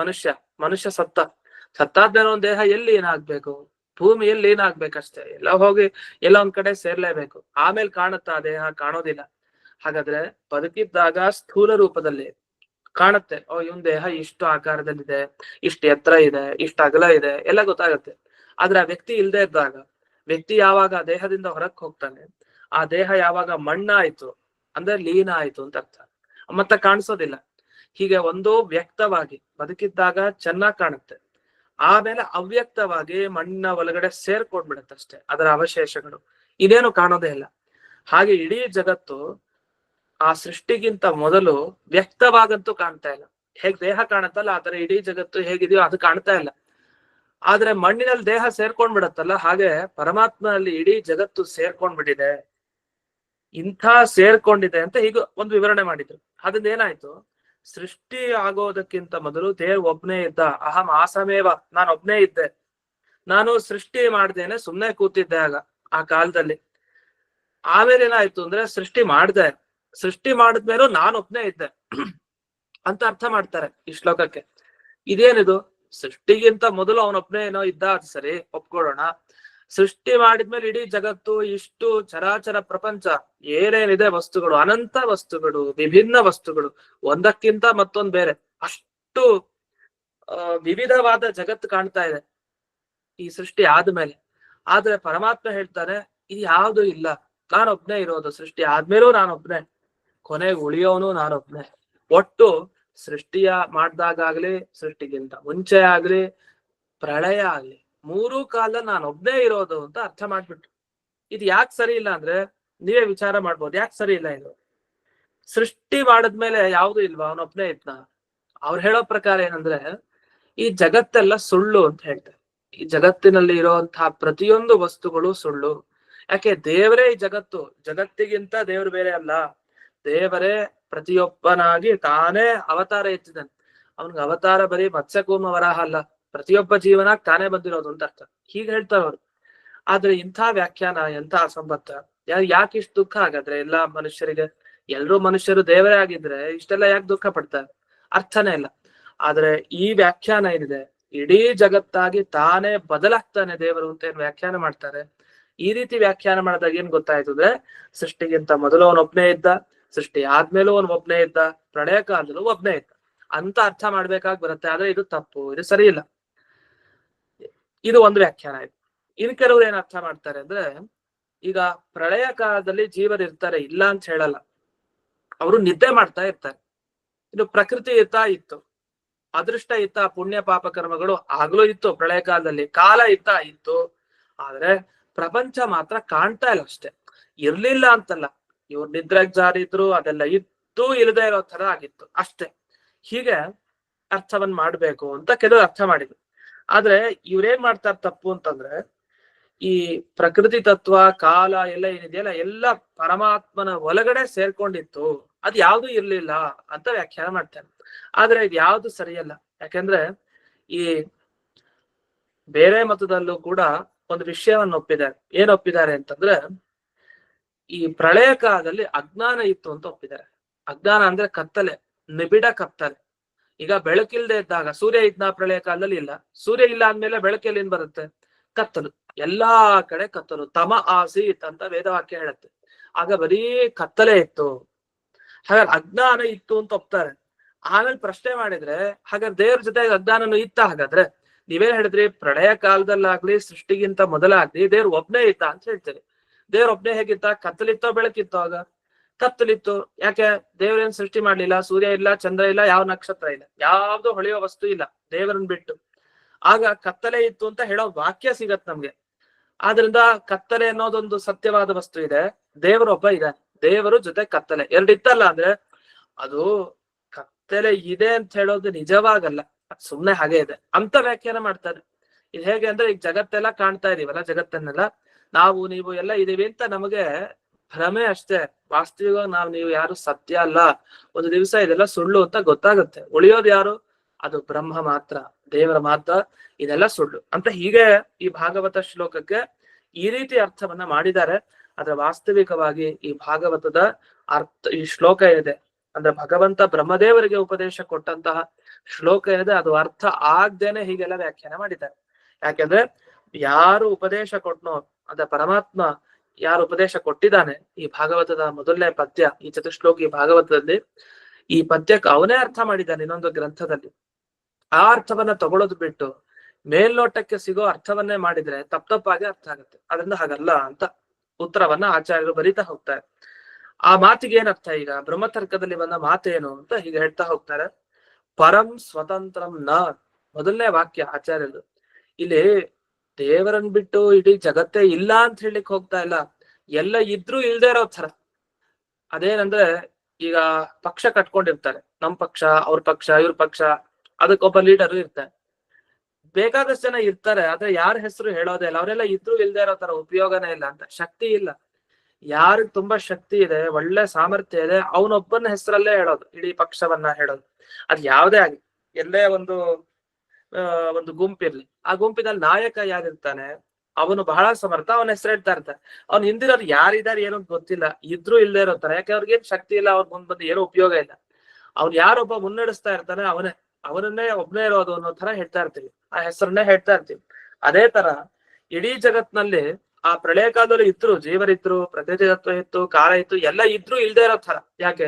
ಮನುಷ್ಯ ಸತ್ತಾದ್ಮೇಲೆ ಒಂದ್ ದೇಹ ಎಲ್ಲಿ ಏನಾಗ್ಬೇಕು? ಭೂಮಿಯಲ್ಲಿ ಏನಾಗ್ಬೇಕಷ್ಟೇ, ಎಲ್ಲ ಹೋಗಿ ಎಲ್ಲ ಒಂದ್ ಕಡೆ ಸೇರ್ಲೇಬೇಕು. ಆಮೇಲೆ ಕಾಣುತ್ತಾ ದೇಹ? ಕಾಣೋದಿಲ್ಲ. ಹಾಗಾದ್ರೆ ಬದುಕಿದ್ದಾಗ ಸ್ಥೂಲ ರೂಪದಲ್ಲಿ ಕಾಣುತ್ತೆ, ಇವನ್ ದೇಹ ಇಷ್ಟು ಆಕಾರದಲ್ಲಿದೆ, ಇಷ್ಟು ಎತ್ತರ ಇದೆ, ಇಷ್ಟು ಅಗಲ ಇದೆ, ಎಲ್ಲ ಗೊತ್ತಾಗುತ್ತೆ. ಆದ್ರೆ ಆ ವ್ಯಕ್ತಿ ಇಲ್ದೇ ಇದ್ದಾಗ, ವ್ಯಕ್ತಿ ಯಾವಾಗ ದೇಹದಿಂದ ಹೊರಕ್ ಹೋಗ್ತಾನೆ, ಆ ದೇಹ ಯಾವಾಗ ಮಣ್ಣಾಯ್ತು ಅಂದ್ರೆ ಲೀನ ಆಯ್ತು ಅಂತ ಅರ್ಥ, ಮತ್ತೆ ಕಾಣಿಸೋದಿಲ್ಲ. ಹೀಗೆ ಒಂದು ವ್ಯಕ್ತವಾಗಿ ಬದುಕಿದ್ದಾಗ ಚೆನ್ನಾಗ್ ಕಾಣುತ್ತೆ, ಆಮೇಲೆ ಅವ್ಯಕ್ತವಾಗಿ ಮಣ್ಣಿನ ಒಳಗಡೆ ಸೇರ್ಕೊಂಡ್ಬಿಡುತ್ತಷ್ಟೇ ಅದರ ಅವಶೇಷಗಳು, ಇದೇನು ಕಾಣೋದೇ ಇಲ್ಲ. ಹಾಗೆ ಇಡೀ ಜಗತ್ತು ಆ ಸೃಷ್ಟಿಗಿಂತ ಮೊದಲು ವ್ಯಕ್ತವಾಗಂತೂ ಕಾಣ್ತಾ ಇಲ್ಲ. ಹೇಗ್ ದೇಹ ಕಾಣುತ್ತಲ್ಲ ಆತರ ಇಡೀ ಜಗತ್ತು ಹೇಗಿದೆಯೋ ಅದು ಕಾಣ್ತಾ ಇಲ್ಲ. ಆದ್ರೆ ಮಣ್ಣಿನಲ್ಲಿ ದೇಹ ಸೇರ್ಕೊಂಡ್ಬಿಡತ್ತಲ್ಲ, ಹಾಗೆ ಪರಮಾತ್ಮನಲ್ಲಿ ಇಡೀ ಜಗತ್ತು ಸೇರ್ಕೊಂಡ್ಬಿಟ್ಟಿದೆ. ಇಂಥ ಸೇರ್ಕೊಂಡಿದೆ ಅಂತ ಈಗ ಒಂದು ವಿವರಣೆ ಮಾಡಿದ್ರು. ಅದ್ರಿಂದ ಏನಾಯ್ತು? ಸೃಷ್ಟಿ ಆಗೋದಕ್ಕಿಂತ ಮೊದಲು ದೇವ್ ಒಬ್ನೇ ಇದ್ದ. ಅಹಂ ಆಸಮೇವ, ನಾನು ಒಬ್ನೇ ಇದ್ದೆ. ನಾನು ಸೃಷ್ಟಿ ಮಾಡ್ದೇನೆ ಸುಮ್ನೆ ಕೂತಿದ್ದೆ ಆಗ ಆ ಕಾಲದಲ್ಲಿ. ಆಮೇಲೆ ಏನಾಯ್ತು ಅಂದ್ರೆ ಸೃಷ್ಟಿ ಮಾಡಿದ್ಮೇಲೂ ನಾನೊಬ್ನೇ ಇದ್ದೆ ಅಂತ ಅರ್ಥ ಮಾಡ್ತಾರೆ ಈ ಶ್ಲೋಕಕ್ಕೆ. ಇದೇನಿದು? ಸೃಷ್ಟಿಗಿಂತ ಮೊದಲು ಅವನೊಬ್ನೇ ಏನೋ ಇದ್ದ, ಅದು ಸರಿ ಒಪ್ಕೊಳ್ಳೋಣ. ಸೃಷ್ಟಿ ಮಾಡಿದ್ಮೇಲೆ ಇಡೀ ಜಗತ್ತು, ಇಷ್ಟು ಚರಾಚರ ಪ್ರಪಂಚ, ಏನೇನಿದೆ ವಸ್ತುಗಳು, ಅನಂತ ವಸ್ತುಗಳು, ವಿಭಿನ್ನ ವಸ್ತುಗಳು, ಒಂದಕ್ಕಿಂತ ಮತ್ತೊಂದು ಬೇರೆ, ಅಷ್ಟು ವಿವಿಧವಾದ ಜಗತ್ತು ಕಾಣ್ತಾ ಇದೆ ಈ ಸೃಷ್ಟಿ ಆದ್ಮೇಲೆ. ಆದ್ರೆ ಪರಮಾತ್ಮ ಹೇಳ್ತಾನೆ, ಇದು ಯಾವ್ದು ಇಲ್ಲ, ನಾನೊಬ್ನೇ ಇರೋದು. ಸೃಷ್ಟಿ ಆದ್ಮೇಲೂ ನಾನೊಬ್ನೇ, ಕೊನೆಗೆ ಉಳಿಯೋನು ನಾನೊಬ್ನೇ. ಒಟ್ಟು ಸೃಷ್ಟಿಯ ಮಾಡ್ದಾಗ್ಲಿ, ಸೃಷ್ಟಿಗಿಂತ ಮುಂಚೆ ಆಗ್ಲಿ, ಪ್ರಳಯ ಆಗ್ಲಿ, ಮೂರೂ ಕಾಲ ನಾನೊಬ್ನೇ ಇರೋದು ಅಂತ ಅರ್ಥ ಮಾಡ್ಬಿಟ್ರು. ಇದು ಯಾಕೆ ಸರಿ ಇಲ್ಲ ಅಂದ್ರೆ ನೀವೇ ವಿಚಾರ ಮಾಡ್ಬೋದು, ಯಾಕೆ ಸರಿ ಇಲ್ಲ ಇದು? ಸೃಷ್ಟಿ ಮಾಡಿದ್ಮೇಲೆ ಯಾವ್ದು ಇಲ್ವಾ? ಅವನೊಬ್ನೇ ಇದ್ನ? ಅವ್ರು ಹೇಳೋ ಪ್ರಕಾರ ಏನಂದ್ರೆ, ಈ ಜಗತ್ತೆಲ್ಲ ಸುಳ್ಳು ಅಂತ ಹೇಳ್ತಾರೆ. ಈ ಜಗತ್ತಿನಲ್ಲಿ ಇರುವಂತಹ ಪ್ರತಿಯೊಂದು ವಸ್ತುಗಳು ಸುಳ್ಳು. ಯಾಕೆ? ದೇವರೇ ಈ ಜಗತ್ತು, ಜಗತ್ತಿಗಿಂತ ದೇವ್ರು ಬೇರೆ ಅಲ್ಲ. ದೇವರೇ ಪ್ರತಿಯೊಬ್ಬನಾಗಿ ತಾನೇ ಅವತಾರ ಎತ್ತಿದ್ದಾನೆ. ಅವನ್ಗೆ ಅವತಾರ ಬರೀ ಮತ್ಸ್ಯಕೂರ್ಮ ವರಾಹ ಅಲ್ಲ, ಪ್ರತಿಯೊಬ್ಬ ಜೀವನಾಗ್ ತಾನೇ ಬಂದಿರೋದು ಅಂತ ಅರ್ಥ. ಹೀಗೆ ಹೇಳ್ತಾರವ್ರು. ಆದ್ರೆ ಇಂಥ ವ್ಯಾಖ್ಯಾನ ಎಂಥ ಅಸಂಬದ್ಧ. ಯಾಕೆ ಇಷ್ಟು ದುಃಖ? ಹಾಗಾದ್ರೆ ಎಲ್ಲಾ ಮನುಷ್ಯರಿಗೆ, ಎಲ್ರೂ ಮನುಷ್ಯರು ದೇವರೇ ಆಗಿದ್ರೆ ಇಷ್ಟೆಲ್ಲ ಯಾಕೆ ದುಃಖ ಪಡ್ತಾರೆ? ಅರ್ಥನೇ ಇಲ್ಲ. ಆದ್ರೆ ಈ ವ್ಯಾಖ್ಯಾನ ಏನಿದೆ, ಇಡೀ ಜಗತ್ತಾಗಿ ತಾನೇ ಬದಲಾಗ್ತಾನೆ ದೇವರು ಅಂತ ಏನ್ ವ್ಯಾಖ್ಯಾನ ಮಾಡ್ತಾರೆ. ಈ ರೀತಿ ವ್ಯಾಖ್ಯಾನ ಮಾಡಿದಾಗ ಏನ್ ಗೊತ್ತಾಯ್ತು ಅಂದ್ರೆ, ಸೃಷ್ಟಿಗಿಂತ ಮೊದಲು ಅವನೊಬ್ನೇ ಇದ್ದ, ಸೃಷ್ಟಿ ಆದ್ಮೇಲೂ ಒಬ್ನೇ ಇದ್ದ, ಪ್ರಳಯ ಕಾಲದಲ್ಲೂ ಒಬ್ನೇ ಇದ್ದ ಅಂತ ಅರ್ಥ ಮಾಡ್ಬೇಕಾಗಿ ಬರುತ್ತೆ. ಆದ್ರೆ ಇದು ತಪ್ಪು, ಇದು ಸರಿ ಇಲ್ಲ. ಇದು ಒಂದು ವ್ಯಾಖ್ಯಾನ ಆಯ್ತು. ಇನ್ ಕೆಲವ್ರು ಏನ್ ಅರ್ಥ ಮಾಡ್ತಾರೆ ಅಂದ್ರೆ, ಈಗ ಪ್ರಳಯ ಕಾಲದಲ್ಲಿ ಜೀವರು ಇರ್ತಾರೆ, ಇಲ್ಲ ಅಂತ ಹೇಳಲ್ಲ, ಅವರು ನಿದ್ದೆ ಮಾಡ್ತಾ ಇರ್ತಾರೆ. ಇನ್ನು ಪ್ರಕೃತಿ ಇತ್ತು, ಅದೃಷ್ಟ ಪುಣ್ಯ ಪಾಪ ಕರ್ಮಗಳು ಆಗ್ಲೂ ಇತ್ತು ಪ್ರಳಯ ಕಾಲದಲ್ಲಿ, ಕಾಲ ಇತ್ತು. ಆದ್ರೆ ಪ್ರಪಂಚ ಮಾತ್ರ ಕಾಣ್ತಾ ಇಲ್ಲ ಅಷ್ಟೇ. ಇರ್ಲಿಲ್ಲ ಅಂತಲ್ಲ, ಇವ್ರು ನಿದ್ರೆಗ್ ಜಾರಿದ್ರು, ಅದೆಲ್ಲ ಇತ್ತು, ಇಲ್ಲದೆ ಇರೋ ತರ ಆಗಿತ್ತು ಅಷ್ಟೇ. ಹೀಗೆ ಅರ್ಥವನ್ನ ಮಾಡ್ಬೇಕು ಅಂತ ಕೆಲವರು ಅರ್ಥ ಮಾಡಿದ್ರು. ಆದ್ರೆ ಇವ್ರೇನ್ ಮಾಡ್ತಾರೆ ತಪ್ಪು ಅಂತಂದ್ರೆ, ಈ ಪ್ರಕೃತಿ ತತ್ವ, ಕಾಲ ಎಲ್ಲ ಏನಿದೆಯಲ್ಲ, ಎಲ್ಲ ಪರಮಾತ್ಮನ ಒಳಗಡೆ ಸೇರ್ಕೊಂಡಿತ್ತು, ಅದ್ ಯಾವ್ದು ಇರ್ಲಿಲ್ಲ ಅಂತ ವ್ಯಾಖ್ಯಾನ ಮಾಡ್ತಾರೆ. ಆದ್ರೆ ಇದು ಯಾವ್ದು ಸರಿಯಲ್ಲ. ಯಾಕೆಂದ್ರೆ ಈ ಬೇರೆ ಮತದಲ್ಲೂ ಕೂಡ ಒಂದು ವಿಷಯವನ್ನು ಒಪ್ಪಿದ್ದಾರೆ. ಏನ್ ಒಪ್ಪಿದ್ದಾರೆ ಅಂತಂದ್ರೆ, ಈ ಪ್ರಳಯ ಕಾಲದಲ್ಲಿ ಅಜ್ಞಾನ ಇತ್ತು ಅಂತ ಒಪ್ಪಿದ್ದಾರೆ. ಅಜ್ಞಾನ ಅಂದ್ರೆ ಕತ್ತಲೆ, ನಿಬಿಡ ಕತ್ತಲೆ. ಈಗ ಬೆಳಕಿಲ್ದೆ ಇದ್ದಾಗ, ಸೂರ್ಯ ಇದ್ನ ಪ್ರಳಯ ಕಾಲದಲ್ಲಿ ಇಲ್ಲ, ಸೂರ್ಯ ಇಲ್ಲ ಅಂದ್ಮೇಲೆ ಬೆಳಕಲ್ಲಿ ಏನ್ ಬರುತ್ತೆ? ಕತ್ತಲು, ಎಲ್ಲಾ ಕಡೆ ಕತ್ತಲು. ತಮ ಆಸೀತ್ ಅಂತ ವೇದವಾಕ್ಯ ಹೇಳುತ್ತೆ. ಆಗ ಬರೀ ಕತ್ತಲೆ ಇತ್ತು, ಹಾಗಾದ್ರೆ ಅಜ್ಞಾನ ಇತ್ತು ಅಂತ ಒಪ್ತಾರೆ. ಆಮೇಲೆ ಪ್ರಶ್ನೆ ಮಾಡಿದ್ರೆ, ಹಾಗಾದ್ರೆ ದೇವ್ರ ಜೊತೆಗೆ ಅಜ್ಞಾನನು ಇತ್ತ? ಹಾಗಾದ್ರೆ ನೀವೇನ್ ಹೇಳಿದ್ರಿ? ಪ್ರಳಯ ಕಾಲದಲ್ಲಾಗ್ಲಿ, ಸೃಷ್ಟಿಗಿಂತ ಮೊದಲಾಗ್ಲಿ ದೇವ್ರ ಒಬ್ನೇ ಇತ್ತ ಅಂತ ಹೇಳ್ತೀರಿ. ದೇವ್ರ ಒಬ್ನೇ ಹೇಗಿತ್ತ? ಕತ್ತಲಿತ್ತೋ ಬೆಳಕಿತ್ತೋ? ಆಗ ಕತ್ತಲಿತ್ತು. ಯಾಕೆ? ದೇವರೇನ್ ಸೃಷ್ಟಿ ಮಾಡ್ಲಿಲ್ಲ, ಸೂರ್ಯ ಇಲ್ಲ, ಚಂದ್ರ ಇಲ್ಲ, ಯಾವ ನಕ್ಷತ್ರ ಇಲ್ಲ, ಯಾವ್ದು ಹೊಳೆಯೋ ವಸ್ತು ಇಲ್ಲ ದೇವರನ್ನ ಬಿಟ್ಟು. ಆಗ ಕತ್ತಲೆ ಇತ್ತು ಅಂತ ಹೇಳೋ ವಾಕ್ಯ ಸಿಗತ್ ನಮ್ಗೆ. ಆದ್ರಿಂದ ಕತ್ತಲೆ ಅನ್ನೋದೊಂದು ಸತ್ಯವಾದ ವಸ್ತು ಇದೆ, ದೇವರೊಬ್ಬ ಇದೆ, ದೇವರು ಜೊತೆ ಕತ್ತಲೆ ಎರಡಿತ್ತಲ್ಲ ಅಂದ್ರೆ ಅದು ಕತ್ತಲೆ ಇದೆ ಅಂತ ಹೇಳೋದು ನಿಜವಾಗಲ್ಲ, ಸುಮ್ನೆ ಹಾಗೆ ಇದೆ ಅಂತ ವ್ಯಾಖ್ಯಾನ ಮಾಡ್ತಾರೆ. ಇದು ಹೇಗೆ ಅಂದ್ರೆ ಈಗ ಜಗತ್ತೆಲ್ಲ ಕಾಣ್ತಾ ಇದೀವಲ್ಲ, ಜಗತ್ತನ್ನೆಲ್ಲ ನಾವು ನೀವು ಎಲ್ಲ ಇದೀವಿ ಅಂತ ನಮಗೆ ಭ್ರಮೆ ಅಷ್ಟೇ. ವಾಸ್ತವಿಕವಾಗಿ ನೀವು ಯಾರು ಸತ್ಯ ಅಲ್ಲ, ಒಂದು ದಿವಸ ಇದೆಲ್ಲ ಸುಳ್ಳು ಅಂತ ಗೊತ್ತಾಗುತ್ತೆ. ಉಳಿಯೋದು ಯಾರು? ಅದು ಬ್ರಹ್ಮ ಮಾತ್ರ, ದೇವರ ಮಾತ್ರ. ಇದೆಲ್ಲ ಸುಳ್ಳು ಅಂತ ಹೀಗೆ ಈ ಭಾಗವತ ಶ್ಲೋಕಕ್ಕೆ ಈ ರೀತಿ ಅರ್ಥವನ್ನ ಮಾಡಿದ್ದಾರೆ. ಆದ್ರೆ ವಾಸ್ತವಿಕವಾಗಿ ಈ ಭಾಗವತದ ಅರ್ಥ, ಈ ಶ್ಲೋಕ ಇದೆ ಅಂದ್ರೆ ಭಗವಂತ ಬ್ರಹ್ಮದೇವರಿಗೆ ಉಪದೇಶ ಕೊಟ್ಟಂತಹ ಶ್ಲೋಕ ಇದೆ, ಅದು ಅರ್ಥ ಆಗ್ದೇನೆ ಹೀಗೆಲ್ಲ ವ್ಯಾಖ್ಯಾನ ಮಾಡಿದ್ದಾರೆ. ಯಾಕೆಂದ್ರೆ ಯಾರು ಉಪದೇಶ ಕೊಟ್ನೋ ಅಂದ್ರೆ ಪರಮಾತ್ಮ ಯಾರು ಉಪದೇಶ ಕೊಟ್ಟಿದ್ದಾನೆ, ಈ ಭಾಗವತದ ಮೊದಲನೇ ಪದ್ಯ, ಈ ಚತುಶ್ಲೋಕಿ ಭಾಗವತದಲ್ಲಿ ಈ ಪದ್ಯಕ್ಕೆ ಅವನೇ ಅರ್ಥ ಮಾಡಿದ್ದಾನೆ ಇನ್ನೊಂದು ಗ್ರಂಥದಲ್ಲಿ. ಆ ಅರ್ಥವನ್ನ ತಗೊಳ್ಳೋದು ಬಿಟ್ಟು ಮೇಲ್ನೋಟಕ್ಕೆ ಸಿಗೋ ಅರ್ಥವನ್ನೇ ಮಾಡಿದ್ರೆ ತಪ್ಪಾಗಿ ಅರ್ಥ ಆಗುತ್ತೆ. ಅದರಿಂದ ಹಾಗಲ್ಲ ಅಂತ ಉತ್ತರವನ್ನ ಆಚಾರ್ಯರು ಬರೀತಾ ಹೋಗ್ತಾರೆ. ಆ ಮಾತಿಗೆ ಏನ್ ಅರ್ಥ? ಈಗ ಬ್ರಹ್ಮತರ್ಕದಲ್ಲಿ ಬಂದ ಮಾತೇನು ಅಂತ ಹೀಗೆ ಹೇಳ್ತಾ ಹೋಗ್ತಾರೆ. ಪರಂ ಸ್ವತಂತ್ರಂ ನ, ಮೊದಲನೇ ವಾಕ್ಯ ಆಚಾರ್ಯರು. ಇಲ್ಲಿ ದೇವರನ್ ಬಿಟ್ಟು ಇಡೀ ಜಗತ್ತೇ ಇಲ್ಲ ಅಂತ ಹೇಳಿಕ್ ಹೋಗ್ತಾ ಇಲ್ಲ, ಎಲ್ಲ ಇದ್ರೂ ಇಲ್ದೇ ಇರೋ ತರ. ಅದೇನಂದ್ರೆ ಈಗ ಪಕ್ಷ ಕಟ್ಕೊಂಡಿರ್ತಾರೆ, ನಮ್ ಪಕ್ಷ, ಅವ್ರ ಪಕ್ಷ, ಇವ್ರ ಪಕ್ಷ, ಅದಕ್ಕೊಬ್ಬ ಲೀಡರು ಇರ್ತಾರೆ, ಬೇಕಾದಷ್ಟು ಜನ ಇರ್ತಾರೆ. ಆದ್ರೆ ಯಾರ ಹೆಸರು ಹೇಳೋದೇ ಇಲ್ಲ, ಅವರೆಲ್ಲ ಇದ್ರೂ ಇಲ್ದೇ ಇರೋ ತರ, ಉಪಯೋಗನೇ ಇಲ್ಲ ಅಂತ. ಶಕ್ತಿ ಇಲ್ಲ, ಯಾರಿಗ್ ತುಂಬಾ ಶಕ್ತಿ ಇದೆ, ಒಳ್ಳೆ ಸಾಮರ್ಥ್ಯ ಇದೆ, ಅವನೊಬ್ಬನ ಹೆಸರಲ್ಲೇ ಹೇಳೋದು, ಇಡೀ ಪಕ್ಷವನ್ನ ಹೇಳೋದು. ಅದ್ ಯಾವ್ದೇ ಆಗ್ಲಿ, ಎಲ್ಲೇ ಒಂದು ಗುಂಪಿರ್ಲಿ, ಆ ಗುಂಪಿನಲ್ಲಿ ನಾಯಕ ಯಾರಿರ್ತಾನೆ ಅವನು ಬಹಳ ಸಮರ್ಥ, ಅವನ ಹೆಸರು ಹೇಳ್ತಾ ಇರ್ತಾನೆ. ಅವ್ನು ಹಿಂದಿರೋರು ಯಾರಿದ್ದಾರೆ ಏನೋ ಗೊತ್ತಿಲ್ಲ, ಇದ್ರೂ ಇಲ್ದೇ ಇರೋ ತರ. ಯಾಕೆ? ಅವ್ರಿಗೇನ್ ಶಕ್ತಿ ಇಲ್ಲ, ಅವ್ರ ಮುಂದ್ ಬಂದು ಏನೋ ಉಪಯೋಗ ಇಲ್ಲ. ಅವ್ನು ಯಾರೊಬ್ಬ ಮುನ್ನಡೆಸ್ತಾ ಇರ್ತಾನೆ ಅವನನ್ನೇ ಒಬ್ನೇ ಇರೋದು ಅನ್ನೋ ತರ ಹೇಳ್ತಾ ಇರ್ತೀವಿ, ಆ ಹೆಸರನ್ನೇ ಹೇಳ್ತಾ ಇರ್ತೀವಿ. ಅದೇ ತರ ಇಡೀ ಜಗತ್ನಲ್ಲಿ ಆ ಪ್ರಳಯ ಕಾಲದಲ್ಲಿ ಇದ್ರು, ಜೀವರಿದ್ರು, ಪ್ರಕೃತಿತತ್ವ ಇತ್ತು, ಕಾಲ ಇತ್ತು, ಎಲ್ಲ ಇದ್ರೂ ಇಲ್ದೇ ಇರೋ ತರ. ಯಾಕೆ?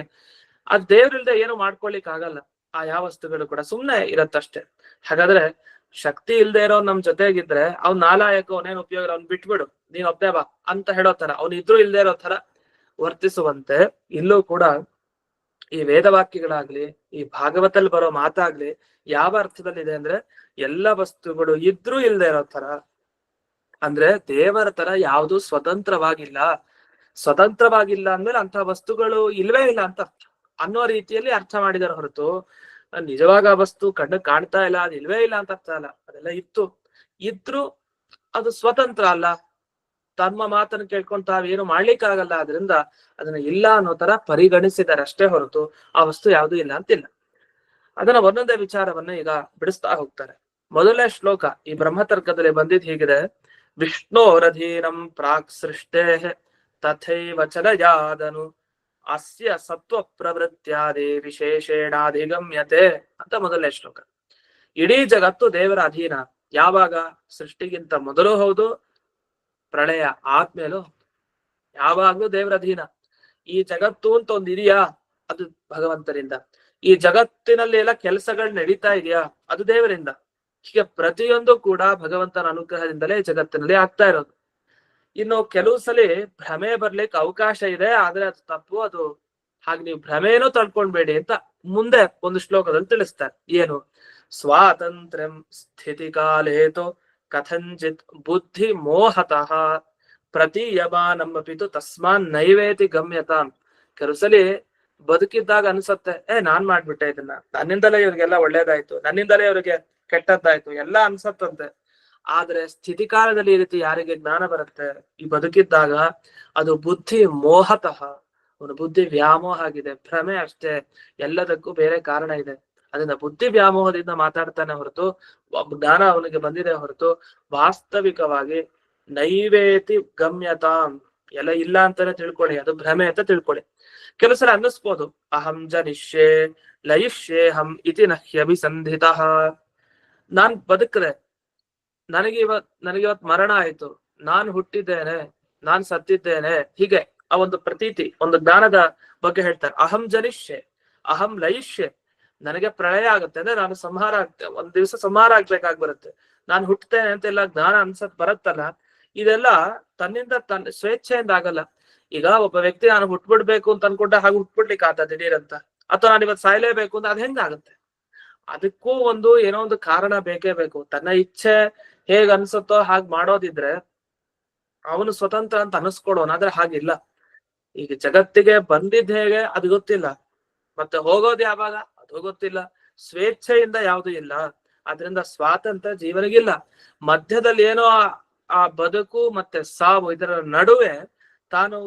ಅದ್ ದೇವ್ರಿಲ್ದೆ ಏನು ಮಾಡ್ಕೊಳ್ಲಿಕ್ ಆಗಲ್ಲ. ಆ ಯಾವ ವಸ್ತುಗಳು ಕೂಡ ಸುಮ್ನೆ ಇರತ್ತಷ್ಟೇ. ಹಾಗಾದ್ರೆ ಶಕ್ತಿ ಇಲ್ದೇ ಇರೋ ನಮ್ ಜೊತೆಗಿದ್ರೆ ಅವ್ನ್ ನಾಲಾಯಕ, ಅವನೇನ್ ಉಪಯೋಗ, ಅವ್ನ್ ಬಿಟ್ಬಿಡು, ನೀನ್ ಒಬ್ಬನೇ ಬಾ ಅಂತ ಹೇಳೋ ತರ, ಅವ್ನ್ ಇದ್ರೂ ಇಲ್ದೇ ಇರೋ ತರ ವರ್ತಿಸುವಂತೆ ಇಲ್ಲೂ ಕೂಡ ಈ ವೇದವಾಕ್ಯಗಳಾಗ್ಲಿ, ಈ ಭಾಗವತಲ್ಲಿ ಬರೋ ಮಾತಾಗ್ಲಿ ಯಾವ ಅರ್ಥದಲ್ಲಿದೆ ಅಂದ್ರೆ ಎಲ್ಲ ವಸ್ತುಗಳು ಇದ್ರೂ ಇಲ್ದೇ ಇರೋ ತರ. ಅಂದ್ರೆ ದೇವರ ತರ ಯಾವುದು ಸ್ವತಂತ್ರವಾಗಿಲ್ಲ. ಸ್ವತಂತ್ರವಾಗಿಲ್ಲ ಅಂದ್ಮೇಲೆ ಅಂತ ವಸ್ತುಗಳು ಇಲ್ವೇ ಇಲ್ಲ ಅಂತ ಅರ್ಥ ಅನ್ನೋ ರೀತಿಯಲ್ಲಿ ಅರ್ಥ ಮಾಡಿದಾರೆ ಹೊರತು ನಿಜವಾಗ ಆ ವಸ್ತು ಕಣ್ಣು ಕಾಣ್ತಾ ಇಲ್ಲ, ಅದು ಇಲ್ವೇ ಇಲ್ಲ ಅಂತ ಅರ್ಥ ಅಲ್ಲ. ಅದೆಲ್ಲ ಇದ್ರು ಅದು ಸ್ವತಂತ್ರ ಅಲ್ಲ, ತಮ್ಮ ಮಾತನ್ನು ಕೇಳ್ಕೊಂಡು ತಾವೇನು ಮಾಡ್ಲಿಕ್ಕಾಗಲ್ಲ. ಆದ್ರಿಂದ ಅದನ್ನ ಇಲ್ಲ ಅನ್ನೋ ತರ ಪರಿಗಣಿಸಿದ್ದಾರೆ ಅಷ್ಟೇ ಹೊರತು ಆ ವಸ್ತು ಯಾವ್ದು ಇಲ್ಲ ಅಂತಿಲ್ಲ. ಅದನ್ನ ಒಂದೊಂದೇ ವಿಚಾರವನ್ನ ಈಗ ಬಿಡಿಸ್ತಾ ಹೋಗ್ತಾರೆ. ಮೊದಲನೇ ಶ್ಲೋಕ ಈ ಬ್ರಹ್ಮತರ್ಕದಲ್ಲಿ ಬಂದಿದ್ ಹೀಗಿದೆ. ವಿಷ್ಣೋರಧೀನಂ ಪ್ರಾಕ್ ಸೃಷ್ಟೇ ತಥೈವ ಚಲಯಾದನು ಅಸ್ಯ ಸತ್ವ ಪ್ರವೃತ್ಯಾದಿ ವಿಶೇಷೇಣಾಧಿಗಮ್ಯತೆ ಅಂತ ಮೊದಲನೇ ಶ್ಲೋಕ. ಇಡೀ ಜಗತ್ತು ದೇವರ ಅಧೀನ. ಯಾವಾಗ? ಸೃಷ್ಟಿಗಿಂತ ಮೊದಲು ಹೌದು, ಪ್ರಳಯ ಆದ್ಮೇಲೂ ಯಾವಾಗ್ಲೂ ದೇವರ ಅಧೀನ. ಈ ಜಗತ್ತು ಅಂತ ಒಂದ್ ಇದೆಯಾ, ಅದು ಭಗವಂತರಿಂದ. ಈ ಜಗತ್ತಿನಲ್ಲಿ ಎಲ್ಲ ಕೆಲಸಗಳು ನಡೀತಾ ಇದೆಯಾ, ಅದು ದೇವರಿಂದ. ಹೀಗೆ ಪ್ರತಿಯೊಂದು ಕೂಡ ಭಗವಂತನ ಅನುಗ್ರಹದಿಂದಲೇ ಜಗತ್ತಿನಲ್ಲಿ ಆಗ್ತಾ ಇರೋದು. ಇನ್ನು ಕೆಲವು ಸಲ ಭ್ರಮೆ ಬರ್ಲಿಕ್ಕೆ ಅವಕಾಶ ಇದೆ, ಆದ್ರೆ ಅದು ತಪ್ಪು. ಅದು ಹಾಗೆ ನೀವು ಭ್ರಮೆನೂ ತಳ್ಕೊಂಡ್ಬೇಡಿ ಅಂತ ಮುಂದೆ ಒಂದು ಶ್ಲೋಕದಲ್ಲಿ ತಿಳಿಸ್ತಾರೆ. ಏನು? ಸ್ವಾತಂತ್ರ್ಯಂ ಸ್ಥಿತಿ ಕಾಲೇತು ಕಥಂಚಿತ್ ಬುದ್ಧಿ ಮೋಹತಃ ಪ್ರತೀಯಮಾನಮಪಿತು ತಸ್ಮಾನ್ ನೈವೇತಿ ಗಮ್ಯತಾಂ. ಕೆಲವು ಸಲಿ ಬದುಕಿದ್ದಾಗ ಅನ್ಸತ್ತೆ, ನಾನ್ ಮಾಡ್ಬಿಟ್ಟೆ ಇದನ್ನ, ನನ್ನಿಂದಲೇ ಇವ್ರಿಗೆಲ್ಲ ಒಳ್ಳೇದಾಯ್ತು, ನನ್ನಿಂದಲೇ ಇವ್ರಿಗೆ ಕೆಟ್ಟದ್ದಾಯ್ತು ಎಲ್ಲ ಅನ್ಸತ್ತಂತೆ. ಆದ್ರೆ ಸ್ಥಿತಿ ಕಾಲದಲ್ಲಿ ಈ ರೀತಿ ಯಾರಿಗೆ ಜ್ಞಾನ ಬರುತ್ತೆ, ಈ ಬದುಕಿದ್ದಾಗ ಅದು ಬುದ್ಧಿ ಮೋಹತಃ, ಅವನ ಬುದ್ಧಿ ವ್ಯಾಮೋಹ ಆಗಿದೆ, ಭ್ರಮೆ ಅಷ್ಟೇ, ಎಲ್ಲದಕ್ಕೂ ಬೇರೆ ಕಾರಣ ಇದೆ. ಅದರಿಂದ ಬುದ್ಧಿ ವ್ಯಾಮೋಹದಿಂದ ಮಾತಾಡ್ತಾನೆ ಹೊರತು ಜ್ಞಾನ ಅವನಿಗೆ ಬಂದಿದೆ ಹೊರತು ವಾಸ್ತವಿಕವಾಗಿ ನೈವೇತಿ ಗಮ್ಯತಾಂ, ಎಲ್ಲ ಇಲ್ಲ ಅಂತಾನೆ ತಿಳ್ಕೊಳ್ಳಿ, ಅದು ಭ್ರಮೆ ಅಂತ ತಿಳ್ಕೊಳ್ಳಿ. ಕೆಲವು ಸಲ ಅನ್ನಿಸ್ಬೋದು, ಅಹಂ ಜನಿಷ್ಯೆ ಲಯಿಷ್ಯೇಹಂ ಇತಿ ನಹ್ಯಭಿಸಂಧಿತಃ. ನಾನ್ ಬದುಕ್ರೆ, ನನಗಿವತ್ ಮರಣ ಆಯ್ತು, ನಾನ್ ಹುಟ್ಟಿದ್ದೇನೆ, ನಾನ್ ಸತ್ತಿದ್ದೇನೆ, ಹೀಗೆ ಆ ಒಂದು ಪ್ರತೀತಿ, ಒಂದು ಜ್ಞಾನದ ಬಗ್ಗೆ ಹೇಳ್ತಾರೆ. ಅಹಂ ಜನಿಷ್ಯೆ ಅಹಂ ಲಯಿಷ್ಯೆ, ನನಗೆ ಪ್ರಳಯ ಆಗುತ್ತೆ ಅಂದ್ರೆ ನಾನು ಸಂಹಾರ ಆಗ್ತೇನೆ, ಒಂದ್ ದಿವಸ ಸಂಹಾರ ಆಗ್ಬೇಕಾಗಿ ಬರುತ್ತೆ, ನಾನು ಹುಟ್ಟುತ್ತೇನೆ ಅಂತೆಲ್ಲ ಜ್ಞಾನ ಅನ್ಸತ್ ಬರುತ್ತಲ್ಲ, ಇದೆಲ್ಲ ತನ್ನಿಂದ ಸ್ವೇಚ್ಛೆಯಿಂದ ಆಗಲ್ಲ. ಈಗ ಒಬ್ಬ ವ್ಯಕ್ತಿ ನಾನು ಹುಟ್ಬಿಡ್ಬೇಕು ಅಂತ ಅನ್ಕೊಂಡ್ರೆ ಹಾಗೆ ಹುಟ್ಬಿಡ್ಲಿಕ್ಕೆ ಆತ ದಿಢೀರಂತ, ಅಥವಾ ನಾನು ಇವತ್ತು ಸಾಯ್ಲೇಬೇಕು ಅಂತ ಅದ್ ಹೆಂಗಾಗುತ್ತೆ? ಅದಕ್ಕೂ ಒಂದು ಏನೋ ಒಂದು ಕಾರಣ ಬೇಕೇ ಬೇಕು. ತನ್ನ ಇಚ್ಛೆ ಹೇಗ್ ಅನ್ಸುತ್ತೋ ಹಾಗ್ ಮಾಡೋದಿದ್ರೆ ಅವನು ಸ್ವತಂತ್ರ ಅಂತ ಅನಿಸ್ಕೊಡೋಣ. ಆದ್ರೆ ಹಾಗಿಲ್ಲ. ಈಗ ಜಗತ್ತಿಗೆ ಬಂದಿದ್ ಹೇಗೆ ಅದು ಗೊತ್ತಿಲ್ಲ, ಮತ್ತೆ ಹೋಗೋದು ಯಾವಾಗ ಅದು ಗೊತ್ತಿಲ್ಲ, ಸ್ವೇಚ್ಛೆಯಿಂದ ಯಾವುದು ಇಲ್ಲ. ಆದ್ರಿಂದ ಸ್ವಾತಂತ್ರ್ಯ ಜೀವನಿಗಿಲ್ಲ. ಮಧ್ಯದಲ್ಲಿ ಏನೋ ಆ ಬದುಕು ಮತ್ತೆ ಸಾವು ಇದರ ನಡುವೆ ತಾನು